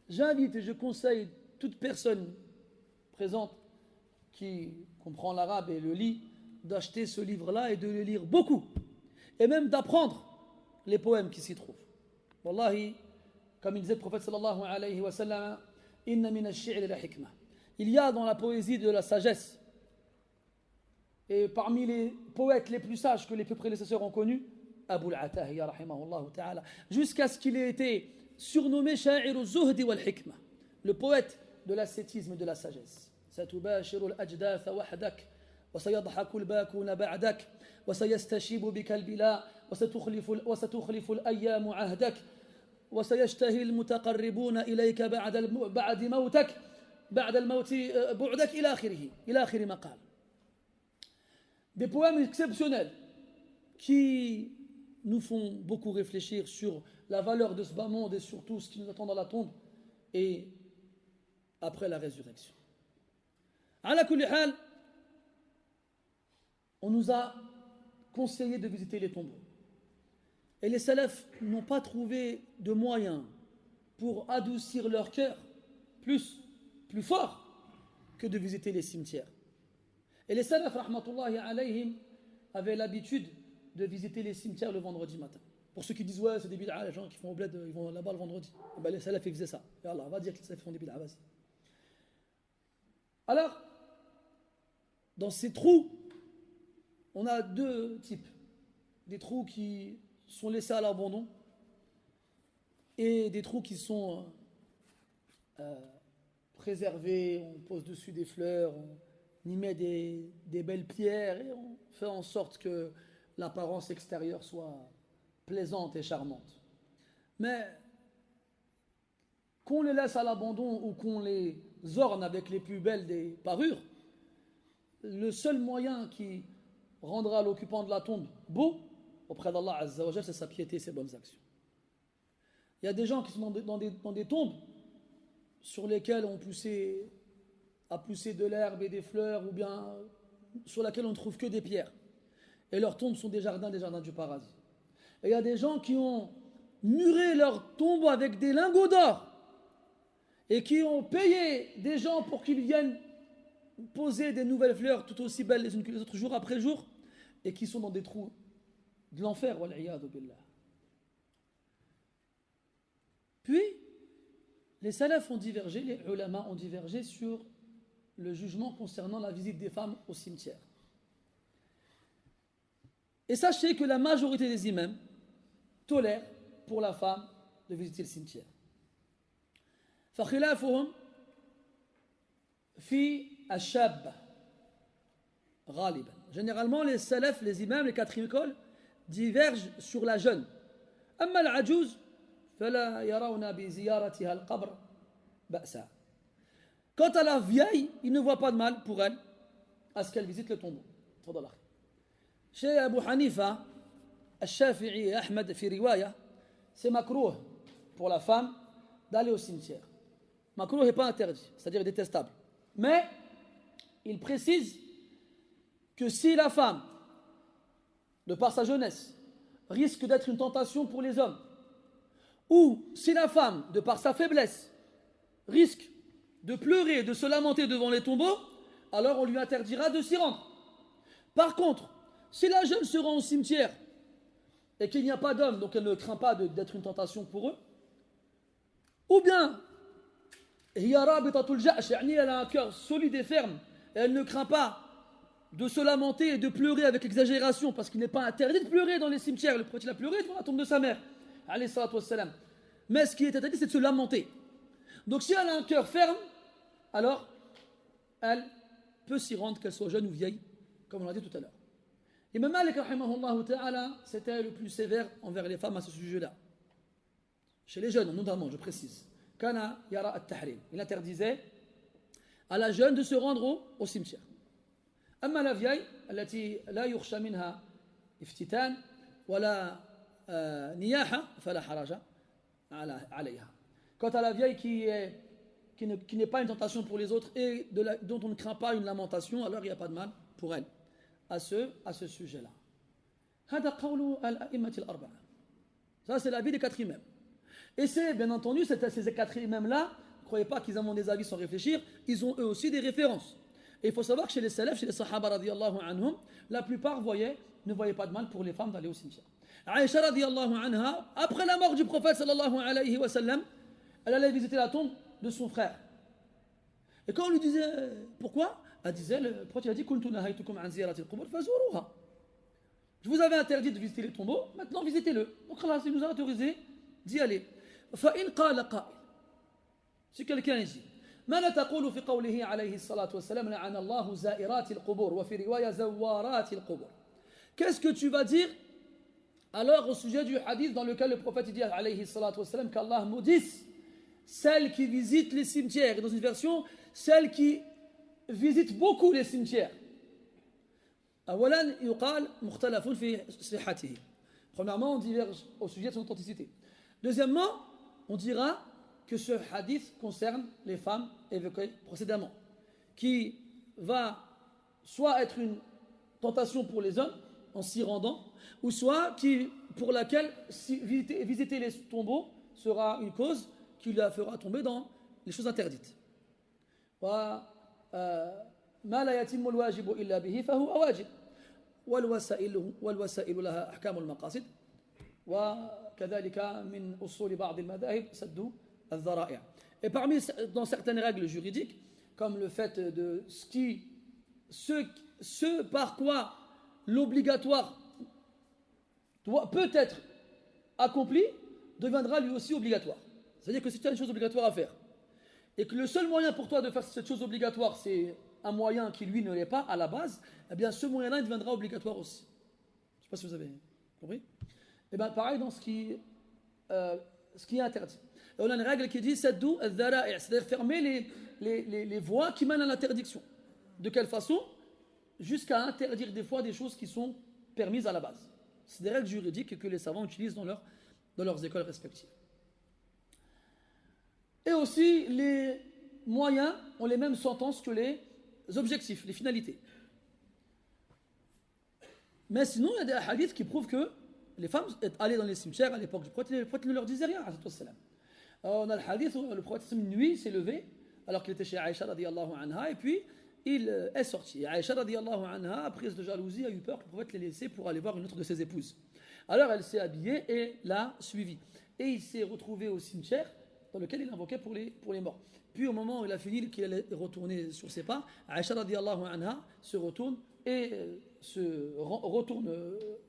J'invite et je conseille toute personne présente qui comprend l'arabe et le lit d'acheter ce livre-là et de le lire beaucoup. Et même d'apprendre les poèmes qui s'y trouvent. Wallahi, comme il disait le prophète sallallahu alayhi wa sallam, inna min ash-shi'ri la hikma. Il y a dans la poésie de la sagesse. Et parmi les poètes les plus sages que les plus prédécesseurs ont connus, Abu al-Atahiya rahimahullah ta'ala, jusqu'à ce qu'il ait été surnommé sha'ir az-zuhdi wal hikma, le poète de l'ascétisme et de la sagesse. Satubashiru al-ajdath wahdak wa sayadhaku al-bakuna ba'dak wa sayastashibu bika al-bila wa satukhlifu al-ayyamu 'ahdak wa sayashtahi al-mutaqarribuna ilayka ba'da mawtak بعد الموت بعدك إلى آخره إلى آخر ما قال. Des poèmes exceptionnels qui nous font beaucoup réfléchir sur la valeur de ce bas monde et surtout ce qui nous attend dans la tombe et après la résurrection. على كل حال, on nous a conseillé de visiter les tombeaux. Et les salafs n'ont pas trouvé de moyens pour adoucir leur cœur plus fort que de visiter les cimetières. Et les salafs, rahmatullahi alayhim, avaient l'habitude de visiter les cimetières le vendredi matin. Pour ceux qui disent, ouais, c'est des bid'a, les gens qui font au bled, ils vont là-bas le vendredi. Et ben, les salafs, ils faisaient ça. Et Allah, va dire que les salafs font des bid'a, vas-y. Alors, dans ces trous, on a deux types. Des trous qui sont laissés à l'abandon et des trous qui sont préservés, on pose dessus des fleurs, on y met des belles pierres et on fait en sorte que l'apparence extérieure soit plaisante et charmante. Mais qu'on les laisse à l'abandon ou qu'on les orne avec les plus belles des parures, le seul moyen qui rendra l'occupant de la tombe beau auprès d'Allah Azza wa Jal, c'est sa piété et ses bonnes actions. Il y a des gens qui sont dans des tombes sur lesquelles on a poussé de l'herbe et des fleurs ou bien sur laquelle on ne trouve que des pierres. Et leurs tombes sont des jardins du paradis. Et il y a des gens qui ont muré leurs tombes avec des lingots d'or et qui ont payé des gens pour qu'ils viennent poser des nouvelles fleurs tout aussi belles les unes que les autres jour après jour et qui sont dans des trous de l'enfer. Wal'iyadu billah. Puis, les salafs ont divergé, les ulama ont divergé sur le jugement concernant la visite des femmes au cimetière. Et sachez que la majorité des imams tolèrent pour la femme de visiter le cimetière. فخلافهم في الشابة غالبا. Généralement, les salafs, les imams, les quatrième écoles divergent sur la jeune. أما العجوز فلا يرون بزيارتها القبر بأسا. Quant à la vieille, ils ne voient pas de mal pour elle à ce qu'elle visite le tombeau. تفضل أخي. Chez Abu Hanifa, Al-Shafi'i et Ahmed fi riwaya, c'est makrouh pour la femme d'aller au cimetière. Makrouh n'est pas interdit, c'est-à-dire détestable. Mais il précise que si la femme, de par sa jeunesse, risque d'être une tentation pour les hommes, ou si la femme, de par sa faiblesse, risque de pleurer, de se lamenter devant les tombeaux, alors on lui interdira de s'y rendre. Par contre, si la jeune se rend au cimetière et qu'il n'y a pas d'homme, donc elle ne craint pas d'être une tentation pour eux, ou bien elle a un cœur solide et ferme et elle ne craint pas de se lamenter et de pleurer avec exagération, parce qu'il n'est pas interdit de pleurer dans les cimetières. Le prophète a pleuré devant la tombe de sa mère, mais ce qui est interdit, c'est de se lamenter. Donc si elle a un cœur ferme, alors elle peut s'y rendre, qu'elle soit jeune ou vieille, comme on l'a dit tout à l'heure. Imam Malik, rahimahullah ta'ala, c'était le plus sévère envers les femmes à ce sujet-là. Chez les jeunes, notamment, je précise. Kana yara at-tahrim. Il interdisait à la jeune de se rendre au cimetière. أما la vieille, التي لا يخشى منها افتتان ولا نياحة فلا حرج عليها. Quant à la vieille qui n'est pas une tentation pour les autres et dont on ne craint pas une lamentation, alors il n'y a pas de mal pour elle à ce sujet-là. هذا قول الأئمة الأربعة. Ça, c'est l'avis des quatre imams. Et c'est, bien entendu, ces quatre imams-là, ne croyez pas qu'ils ont des avis sans réfléchir, ils ont eux aussi des références. Et il faut savoir que chez les salafs, chez les sahaba radiyallahu anhum, la plupart ne voyaient pas de mal pour les femmes d'aller au cimetière. Aïcha radiyallahu anha, après la mort du prophète sallallahu alayhi wa sallam, elle allait visiter la tombe de son frère. Et quand on lui disait pourquoi, elle disait, le prophète a dit kuntu nahaytukum an ziyarati al-qubur fazuruha. Je vous avais interdit de visiter les tombeaux, maintenant visitez-le. Donc Allah nous a autorisé d'y aller. Fa in qala qa'il. Si quelqu'un dit ماذا تقول في قوله عليه الصلاة والسلام لعن الله زائرات القبور وفي رواية زوارات القبور. Qu'est-ce que tu vas dire alors au sujet du hadith dans lequel le prophète dit alayhi salatu wassalam qu'Allah maudisse celles qui visitent les cimetières, et dans une version celles qui visitent beaucoup les cimetières. أولا يقال مختلف في صحته. Premièrement, on diverge au sujet de son authenticité. Deuxièmement, on dira que ce hadith concerne les femmes évoquées précédemment, qui va soit être une tentation pour les hommes en s'y rendant, ou soit pour laquelle visiter les tombeaux sera une cause qui la fera tomber dans les choses interdites. ما لا يتم الواجب إلا به فهو واجب والوسائل لها أحكام المقاصد وكذلك من أصول بعض المذاهب سد الذرائع. Et dans certaines règles juridiques, comme le fait de ce par quoi l'obligatoire peut être accompli, deviendra lui aussi obligatoire. C'est-à-dire que si tu as une chose obligatoire à faire, et que le seul moyen pour toi de faire cette chose obligatoire, c'est un moyen qui lui ne l'est pas à la base, eh bien ce moyen-là il deviendra obligatoire aussi. Je ne sais pas si vous avez compris. Et bien pareil dans ce qui est interdit. Et on a une règle qui dit saddu al-dhara'i', c'est-à-dire fermer les voies qui mènent à l'interdiction. De quelle façon? Jusqu'à interdire des fois des choses qui sont permises à la base. C'est des règles juridiques que les savants utilisent dans leurs écoles respectives. Et aussi, les moyens ont les mêmes sentences que les objectifs, les finalités. Mais sinon, il y a des hadiths qui prouvent que les femmes allaient dans les cimetières à l'époque du prophète, le prophète ne leur disait rien. On a le hadith où le prophète, une nuit, s'est levé, alors qu'il était chez Aïcha radiyallahu anha, et puis il est sorti. Et Aïcha radiyallahu anha, prise de jalousie, a eu peur que le prophète l'ait laissé pour aller voir une autre de ses épouses. Alors elle s'est habillée et l'a suivi. Et il s'est retrouvé au cimetière dans lequel il invoquait pour les morts. Puis au moment où il a fini, qu'il allait retourner sur ses pas, Aïcha radiyallahu anha se retourne et se retourne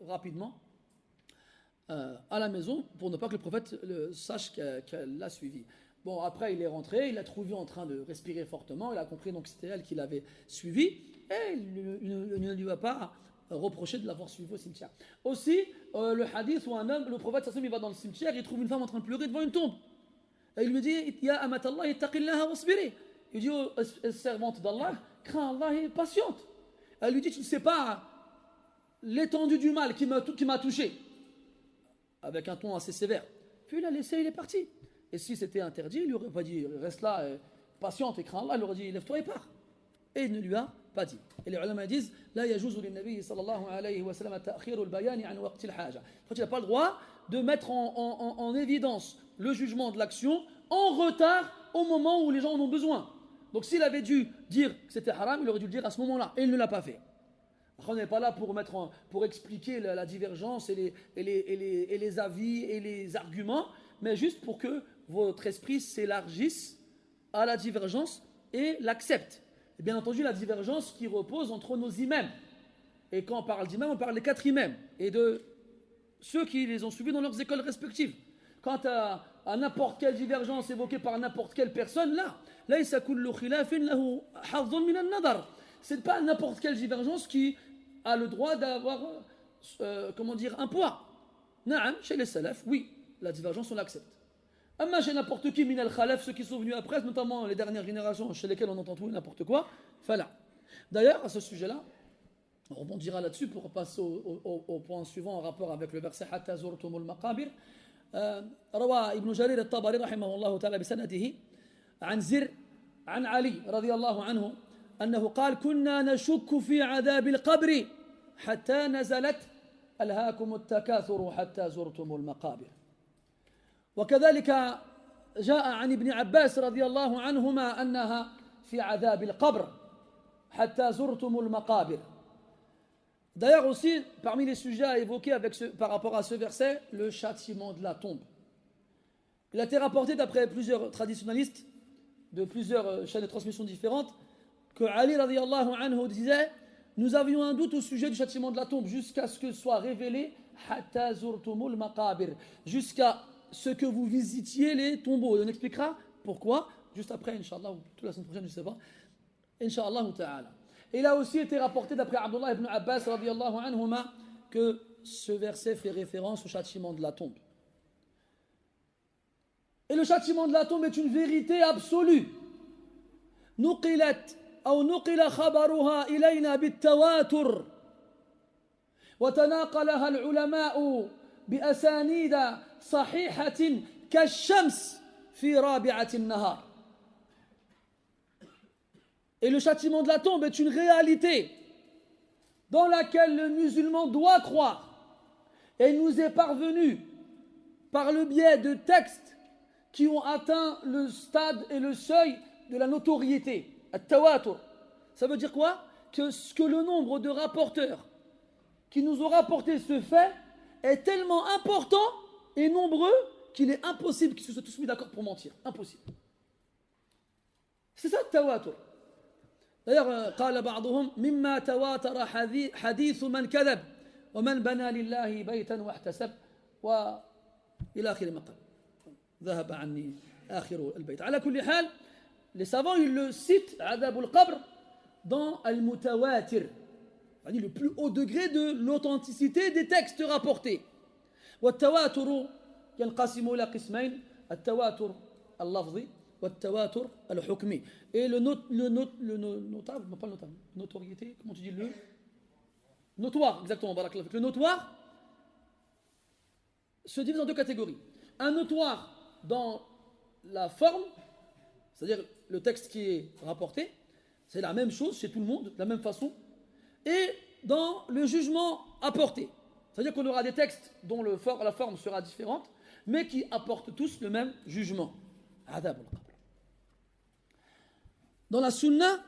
rapidement à la maison pour ne pas que le prophète sache qu'elle l'a suivi. Bon, après il est rentré, il l'a trouvé en train de respirer fortement, il a compris donc que c'était elle qui l'avait suivi et il ne lui a pas reproché de l'avoir suivi au cimetière. Aussi, le hadith où un homme, le prophète il va dans le cimetière, il trouve une femme en train de pleurer devant une tombe. Et il lui dit Ya amatallah ittaqillaha wasbiri. Il dit aux servantes d'Allah, crains Allah et patiente. Elle lui dit tu ne sais pas l'étendue du mal qui m'a touché, avec un ton assez sévère. Puis il a laissé, il est parti. Et si c'était interdit, il lui aurait pas dit reste là, patiente et crains Allah, il lui aurait dit lève-toi et pars. Et il ne lui a pas dit. Et les ulama disent la yajuzu lin-nabi sallallahu alayhi wa sallam ta'khiru al-bayan an waqti al-haja. Il n'a pas le droit de mettre en évidence le jugement de l'action en retard au moment où les gens en ont besoin. Donc s'il avait dû dire que c'était haram, il aurait dû le dire à ce moment-là. Et il ne l'a pas fait. Après, on n'est pas là pour expliquer la divergence et les avis et les arguments, mais juste pour que votre esprit s'élargisse à la divergence et l'accepte. Et bien entendu, la divergence qui repose entre nos imams. Et quand on parle d'imams, on parle des 4 imams et de ceux qui les ont suivis dans leurs écoles respectives. Quant à n'importe quelle divergence évoquée par n'importe quelle personne, c'est pas n'importe quelle divergence qui a le droit d'avoir un poids. Naam, chez les salafs, oui, la divergence on l'accepte. Amma chez n'importe qui, min al-khalaf, ceux qui sont venus après, notamment les dernières générations chez lesquelles on entend tout et n'importe quoi, fala. D'ailleurs, à ce sujet-là, on rebondira là-dessus pour passer au point suivant en rapport avec le verset Hatta zurtumul maqabir. روى ابن جرير الطبري رحمه الله تعالى بسنده عن زر عن علي رضي الله عنه أنه قال كنا نشك في عذاب القبر حتى نزلت ألهاكم التكاثر حتى زرتم المقابر. وكذلك جاء عن ابن عباس رضي الله عنهما أنها في عذاب القبر حتى زرتم المقابر. D'ailleurs aussi, parmi les sujets à évoquer par rapport à ce verset, le châtiment de la tombe. Il a été rapporté d'après plusieurs traditionnalistes de plusieurs chaînes de transmission différentes que Ali radiyallahu anhu disait nous avions un doute au sujet du châtiment de la tombe jusqu'à ce que soit révélé hatta zurtumul maqabir, jusqu'à ce que vous visitiez les tombeaux. Et on expliquera pourquoi juste après, Inch'Allah, ou toute la semaine prochaine, je ne sais pas, Inch'Allah ta'ala. Et il a aussi été rapporté d'après Abdullah ibn Abbas radiyallahu anhuma que ce verset fait référence au châtiment de la tombe. Et le châtiment de la tombe est une vérité absolue. نقلت أو نقل خبرها إلينا بالتواتر وتناقلها العلماء بأسانيد صحيحة كالشمس في رابعة النهار. Et le châtiment de la tombe est une réalité dans laquelle le musulman doit croire. Et il nous est parvenu par le biais de textes qui ont atteint le stade et le seuil de la notoriété. At-tawatur. Ça veut dire quoi? Que le nombre de rapporteurs qui nous ont rapporté ce fait est tellement important et nombreux qu'il est impossible qu'ils se soient tous mis d'accord pour mentir. Impossible. C'est ça, at-tawatur. D'ailleurs, قال بعضهم مما تواتر حديث من كذب ومن بنى لله بيتا واحتسب وإلى آخر ما قال ذهب عني آخر البيت. على كل حال, les savants ils le citent عذاب القبر dans al-mutawatir, c'est-à-dire le plus haut degré de l'authenticité des textes rapportés. والتواتر ينقسم إلى قسمين التواتر اللفظي والتواتر الحكمي. Et le notable, non pas le notable, notoriété, comment tu dis le notoire, exactement, le notoire se divise en deux catégories. Un notoire dans la forme, c'est-à-dire le texte qui est rapporté, c'est la même chose chez tout le monde, de la même façon, et dans le jugement apporté. C'est-à-dire qu'on aura des textes dont la forme sera différente, mais qui apportent tous le même jugement. Adab al-qabr. Dans la sunna,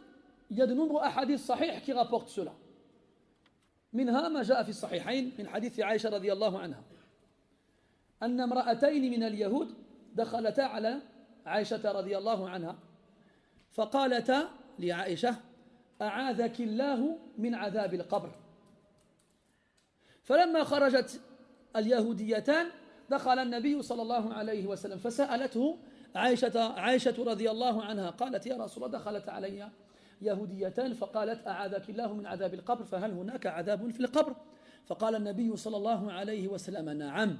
il y a de nombreux hadiths sahih qui rapportent cela. منها ما جاء في الصحيحين من حديث عائشة رضي الله عنها أن امرأتين من اليهود دخلتا على عائشة رضي الله عنها فقالتا لعائشة أعاذك الله من عذاب القبر فلما خرجت اليهوديتان دخل النبي صلى الله عليه وسلم فسألته عائشة رضي الله عنها قالت يا رسول الله دخلت علي يهوديتان فقالت أعاذك الله من عذاب القبر فهل هناك عذاب في القبر فقال النبي صلى الله عليه وسلم نعم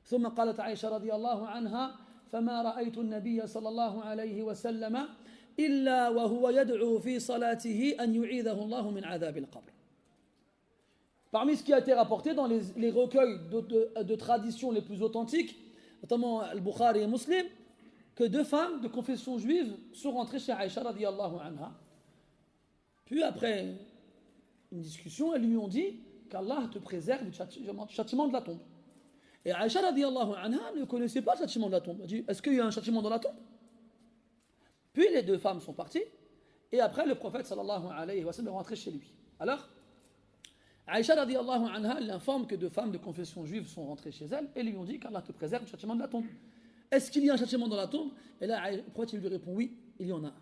ثم قالت عائشة رضي الله عنها فما رأيت النبي صلى الله عليه وسلم إلا وهو يدعو في صلاته أن يعيذه الله من عذاب القبر. Parmi ce qui a été rapporté dans les recueils de traditions les plus authentiques, notamment Al-Bukhari et Muslim, que deux femmes de confession juive sont rentrées chez Aïcha radiyallahu anha. Puis après une discussion, elles lui ont dit qu'Allah te préserve du châtiment de la tombe. Et Aïcha radiyallahu anha ne connaissait pas le châtiment de la tombe. Elle dit, est-ce qu'il y a un châtiment dans la tombe? Puis les deux femmes sont parties, et après le prophète sallallahu alayhi wa sallam est rentré chez lui. Alors, Aïcha radiyallahu anha l'informe que deux femmes de confession juive sont rentrées chez elle et lui ont dit qu'Allah te préserve du châtiment de la tombe. Est-ce qu'il y a un châtiment dans la tombe? Et là, le prophète lui répond oui, il y en a.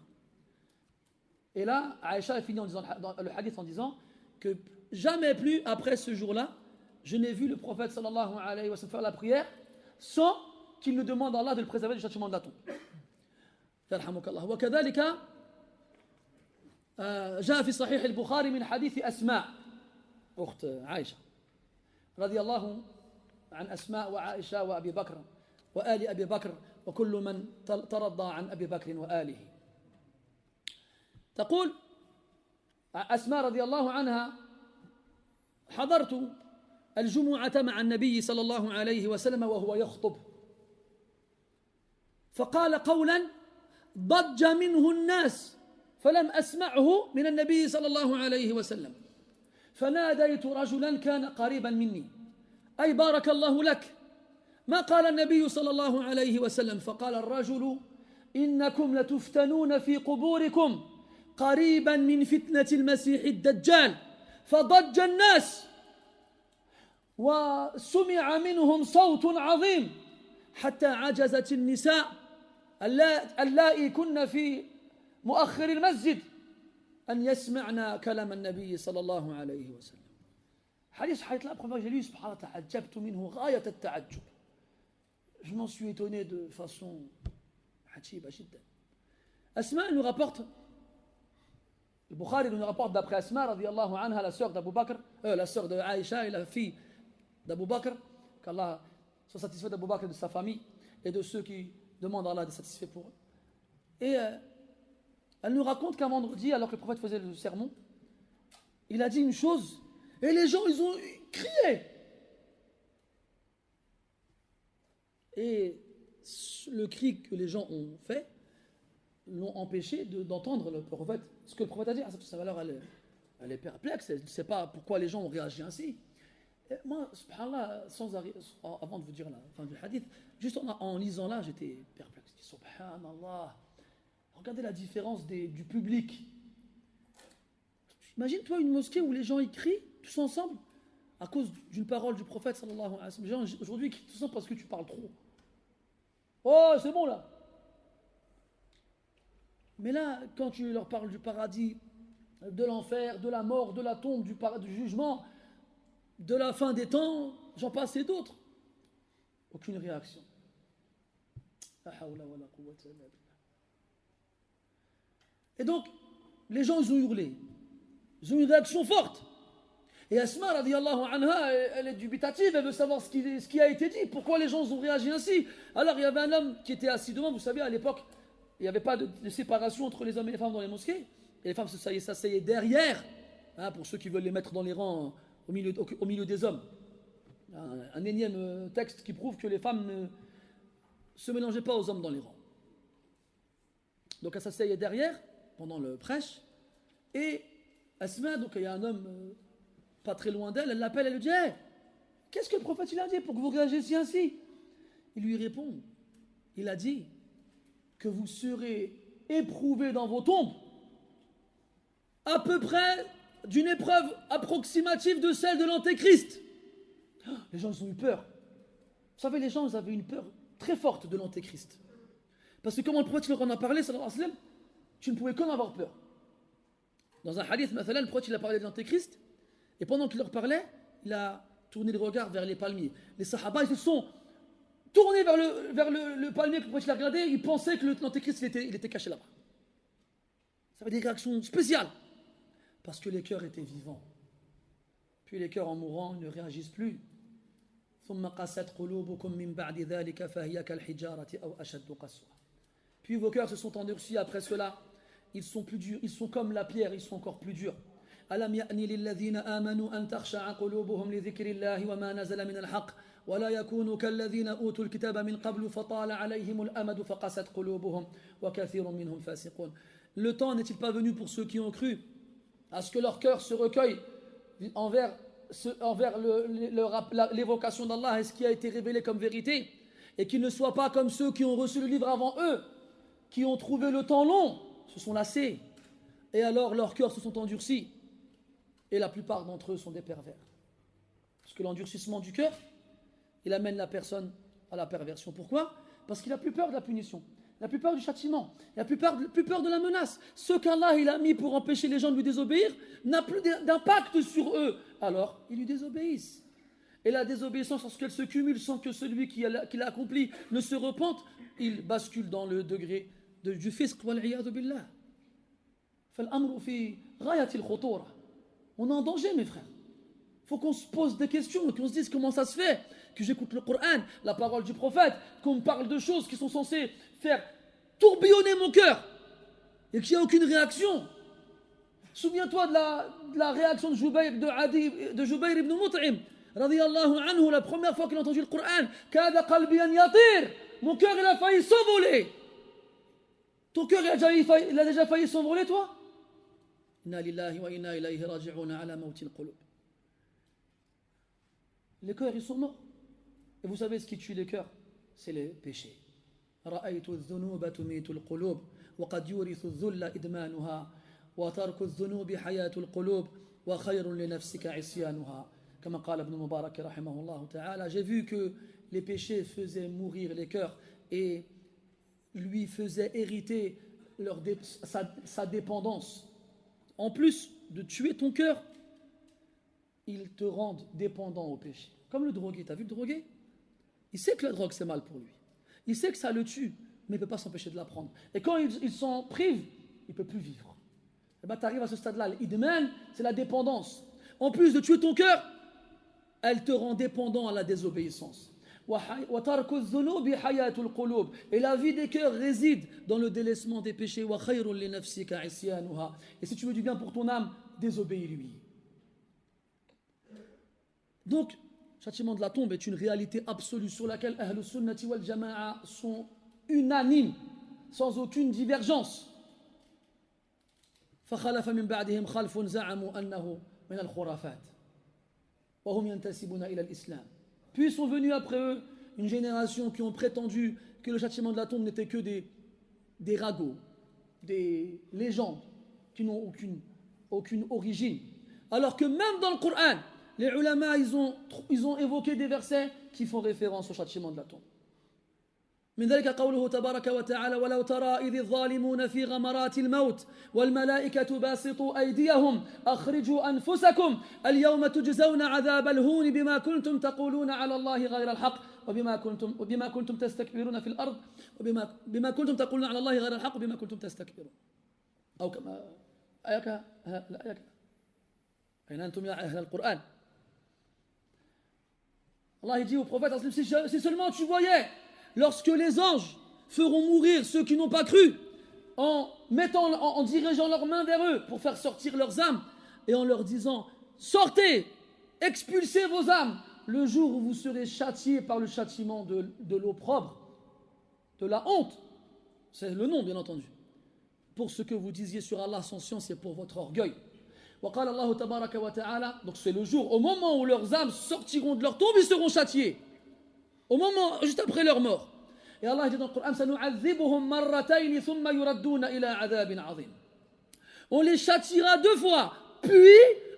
Et là, Aïcha a fini dans le hadith en disant que jamais plus après ce jour-là, je n'ai vu le prophète sallallahu alayhi wa sallam faire la prière sans qu'il ne demande à Allah de le préserver du châtiment de la tombe. يرحمك الله. وكذلك جاء في صحيح البخاري من حديث أسماء أخت عائشة رضي الله عن أسماء وعائشة وأبي بكر وآل أبي بكر وكل من ترضى عن أبي بكر وآله. تقول أسماء رضي الله عنها حضرت الجمعة مع النبي صلى الله عليه وسلم وهو يخطب فقال قولا ضج منه الناس فلم أسمعه من النبي صلى الله عليه وسلم فناديت رجلا كان قريبا مني أي بارك الله لك ما قال النبي صلى الله عليه وسلم فقال الرجل إنكم لتفتنون في قبوركم قريبا من فتنة المسيح الدجال فضج الناس وسمع منهم صوت عظيم حتى عجزت النساء اللائي كن في مؤخر المسجد أن يسمعنا كلام النبي صلى الله عليه وسلم. حديث حيث لا première j'ai lu سبحان الله تعجبت منه غاية التعجب. Je m'en suis étonné de façon عجيبة جدا. Asma nous rapporte, le Bukhari nous rapporte d'après Asma radiyallahu anha, la sœur d'Abu Bakr, la sœur de Aïcha et la fille d'Abu Bakr, qu'Allah soit satisfait d'Abu Bakr et de sa famille et de ceux qui demandent à Allah d'être satisfait pour eux. Et elle nous raconte qu'un vendredi, alors que le prophète faisait le sermon, il a dit une chose et les gens ils ont crié. Et le cri que les gens ont fait l'ont empêché d'entendre le prophète. Ce que le prophète a dit, alors elle est perplexe, elle ne sait pas pourquoi les gens ont réagi ainsi. Et moi, subhanallah, avant de vous dire la fin du hadith, juste en lisant là, j'étais perplexe. Je dis, subhanallah, regardez la différence du public. Imagine-toi une mosquée où les gens y crient tous ensemble à cause d'une parole du prophète sallallahu alayhi wa sallam. Les gens aujourd'hui crient tous ensemble parce que tu parles trop. Oh, c'est bon là. Mais là, quand tu leur parles du paradis, de l'enfer, de la mort, de la tombe, du jugement, de la fin des temps, j'en passe et d'autres. Aucune réaction. Et donc, les gens ils ont hurlé. Ils ont eu une réaction forte. Et Asma, radiyallahu anha, elle est dubitative, elle veut savoir ce qui a été dit, pourquoi les gens ont réagi ainsi. Alors il y avait un homme qui était assis devant, vous savez, à l'époque, il n'y avait pas de séparation entre les hommes et les femmes dans les mosquées. Et les femmes s'asseyaient derrière, hein, pour ceux qui veulent les mettre dans les rangs au milieu des hommes. Un énième texte qui prouve que les femmes ne se mélangeaient pas aux hommes dans les rangs. Donc elle s'asseyait derrière, pendant le prêche, et Asma, donc il y a un homme pas très loin d'elle, elle l'appelle, elle lui dit hey, qu'est-ce que le prophète il a dit pour que vous réagissiez ainsi? Il lui répond, il a dit que vous serez éprouvés dans vos tombes à peu près d'une épreuve approximative de celle de l'antéchrist. Les gens ils ont eu peur. Vous savez, les gens ils avaient une peur très forte de l'antéchrist. Parce que comment le prophète leur en a parlé, sallallahu alayhi wa sallam, tu ne pouvais qu'en avoir peur. Dans un hadith, le prophète il a parlé de l'antéchrist, et pendant qu'il leur parlait, il a tourné le regard vers les palmiers. Les sahaba, ils se sont tournés vers le palmier que le prophète a regardé, ils pensaient que l'antéchrist il était caché là-bas. Ça avait des réactions spéciales, parce que les cœurs étaient vivants. Puis les cœurs en mourant, ils ne réagissent plus. Puis vos cœurs se sont endurcis après cela. Ils sont plus durs, ils sont comme la pierre, ils sont encore plus durs. ألم يأن للذين آمنوا أن تخشع قلوبهم لذكر الله وما نزل من الحق ولا يكونوا كالذين أوتوا الكتاب من قبل فطال عليهم الأمد فقست قلوبهم وكثير منهم فاسقون. Le temps n'est-il pas venu pour ceux qui ont cru à ce que leur cœur se recueille envers l'évocation d'Allah et ce qui a été révélé comme vérité, et qu'ils ne soient pas comme ceux qui ont reçu le livre avant eux, qui ont trouvé le temps long, se sont lassés, et alors leurs cœurs se sont endurcis, et la plupart d'entre eux sont des pervers. Parce que l'endurcissement du cœur, il amène la personne à la perversion. Pourquoi? Parce qu'il n'a plus peur de la punition, il n'a plus peur du châtiment, il n'a plus peur de la menace. Ce qu'Allah il a mis pour empêcher les gens de lui désobéir n'a plus d'impact sur eux. Alors, ils lui désobéissent. Et la désobéissance, lorsqu'elle se cumule sans que celui qui l'a accompli ne se repente, il bascule dans le degré du fisq wal iyadu billah. فالأمر في غاية الخطورة. On est en danger, mes frères. Il faut qu'on se pose des questions, qu'on se dise comment ça se fait que j'écoute le Coran, la parole du prophète, qu'on me parle de choses qui sont censées faire tourbillonner mon cœur et qu'il n'y a aucune réaction. Souviens-toi de la réaction de Jubayr ibn Mut'im, radiyallahu anhu, la première fois qu'il a entendu le Coran. Kada qalbi an yatir. Mon cœur, il a failli s'envoler. Ton cœur, il a déjà failli s'envoler, toi? Inna lillahi wa inna ilayhi raji'un ala mawtil qulub. Les cœurs, ils sont morts. Et vous savez ce qui tue les cœurs? C'est les péchés. رأيت الذنوب تميت القلوب وقد يورث الذل إدمانها وترك الذنوب حياة القلوب وخير لنفسك عصيانها كما قال ابن مبارك رحمه الله تعالى. J'ai vu que les péchés faisaient mourir les cœurs et lui faisaient hériter sa dépendance. En plus de tuer ton cœur, ils te rendent dépendant au péché. Comme le drogué, tu as vu le drogué? Il sait que la drogue c'est mal pour lui. Il sait que ça le tue, mais il ne peut pas s'empêcher de la prendre. Et quand il s'en prive, il ne peut plus vivre. Et bien tu arrives à ce stade-là. L'idman, c'est la dépendance. En plus de tuer ton cœur, elle te rend dépendant à la désobéissance. Et la vie des cœurs réside dans le délaissement des péchés. Et si tu veux du bien pour ton âme, désobéis-lui. Donc, le châtiment de la tombe est une réalité absolue sur laquelle Ahlus Sunnati wal Jama'a sont unanimes, sans aucune divergence. فخلف من بعدهم خلف زعموا أنه من الخرافات وهم ينتسبون إلى الإسلام. Puis sont venus après eux une génération qui ont prétendu que le châtiment de la tombe n'était que des ragots, des légendes qui n'ont aucune origine. Alors que même dans le Coran, les ulama, ils ont évoqué des versets qui font référence au châtiment de la tombe. من ذلك قوله تبارك وتعالى ولو ترى إذ الظالمون في غمرات الموت والملائكة باسطوا أيديهم أخرجوا أنفسكم اليوم تجزون عذاب الهون بما كنتم تقولون على الله غير الحق وبما كنتم تستكبرون في الأرض وبما كنتم تقولون على الله غير الحق وبما كنتم تستكبرون أو كما آيك أين أنتم يا أهل القرآن. Allah dit au prophète si seulement tu voyais lorsque les anges feront mourir ceux qui n'ont pas cru en dirigeant leurs mains vers eux pour faire sortir leurs âmes et en leur disant sortez, expulsez vos âmes le jour où vous serez châtiés par le châtiment de l'opprobre, de la honte, c'est le nom bien entendu, pour ce que vous disiez sur Allah sans science et pour votre orgueil. وقال الله تبارك وتعالى, donc c'est le jour, au moment où leurs âmes sortiront de leur tombe, ils seront châtiés. Au moment, juste après leur mort. Et Allah dit dans le Coran, سَنُعَذِّبُهُمْ مَرَّتَيْنِ ثُمَّ يُرَدُّونَ إِلَى عَذَابٍ عَظِيمٍ. On les châtiera 2 fois, puis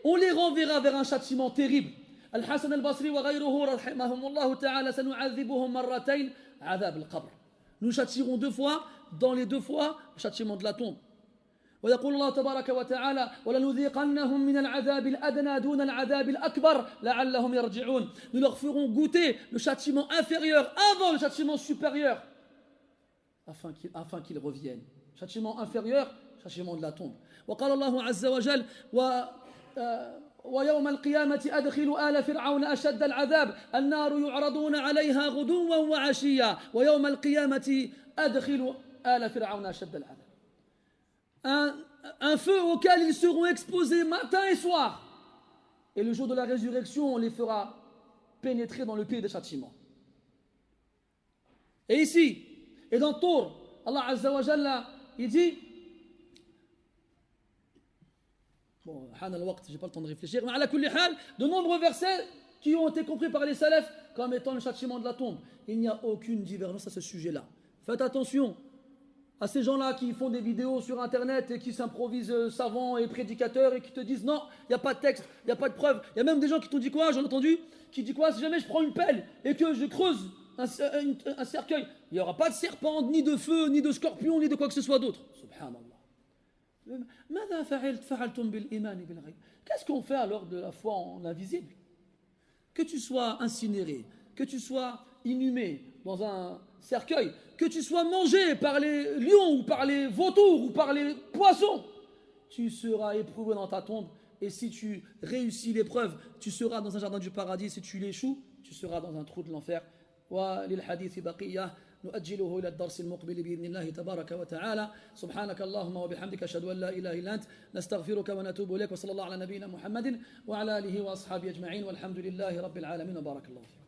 on les renverra vers un châtiment terrible. Al-Hasan al-Basri wa ghayruhu rahimahumullah ta'ala سَنُعَذِّبُهُمْ مَرَّتَيْنِ عَذَابِ الْقَبْرِ. Nous châtirons 2 fois, dans les 2 fois, le châtiment de la tombe. ويقول الله تبارك وتعالى ولنذيقنهم من العذاب الأدنى دون العذاب الأكبر لعلهم يرجعون. Nous leur ferons goûter le châtiment inférieur avant le châtiment supérieur afin qu'ils reviennent. Châtiment inférieur, châtiment de la tombe. وقال الله عز وجل ويوم القيامة أدخلوا آل فرعون أشد العذاب النار يعرضون عليها غدوا وعشيا ويوم القيامة أدخلوا آل فرعون أشد العذاب. Un feu auquel ils seront exposés matin et soir. Et le jour de la résurrection, on les fera pénétrer dans le pays des châtiments. Et ici, et dans Tour, Allah Azza wa Jalla, il dit, bon, j'ai pas le temps de réfléchir, mais à la kulli hal, de nombreux versets qui ont été compris par les salafs comme étant le châtiment de la tombe. Il n'y a aucune divergence à ce sujet-là. Faites attention à ces gens-là qui font des vidéos sur Internet et qui s'improvisent savants et prédicateurs et qui te disent non, il n'y a pas de texte, il n'y a pas de preuve. Il y a même des gens qui t'ont dit quoi, j'en ai entendu, qui dit quoi, si jamais je prends une pelle et que je creuse un cercueil, il n'y aura pas de serpent, ni de feu, ni de scorpion, ni de quoi que ce soit d'autre. Subhanallah. Qu'est-ce qu'on fait alors de la foi en l'invisible? Que tu sois incinéré, que tu sois inhumé dans un cercueil, que tu sois mangé par les lions ou par les vautours ou par les poissons, tu seras éprouvé dans ta tombe. Et si tu réussis l'épreuve, tu seras dans un jardin du paradis. Si tu l'échoues, tu seras dans un trou de l'enfer. Wa lil hadith baqiyah نؤجله إلى الدرس المقبل بإذن الله تبارك وتعالى سبحانك اللهم وبحمدك أشهد أن لا إله إلا أنت نستغفرك ونتوب إليك وصلى الله على نبينا محمد وعلى آله وأصحابه أجمعين والحمد لله رب العالمين وبارك الله فيك.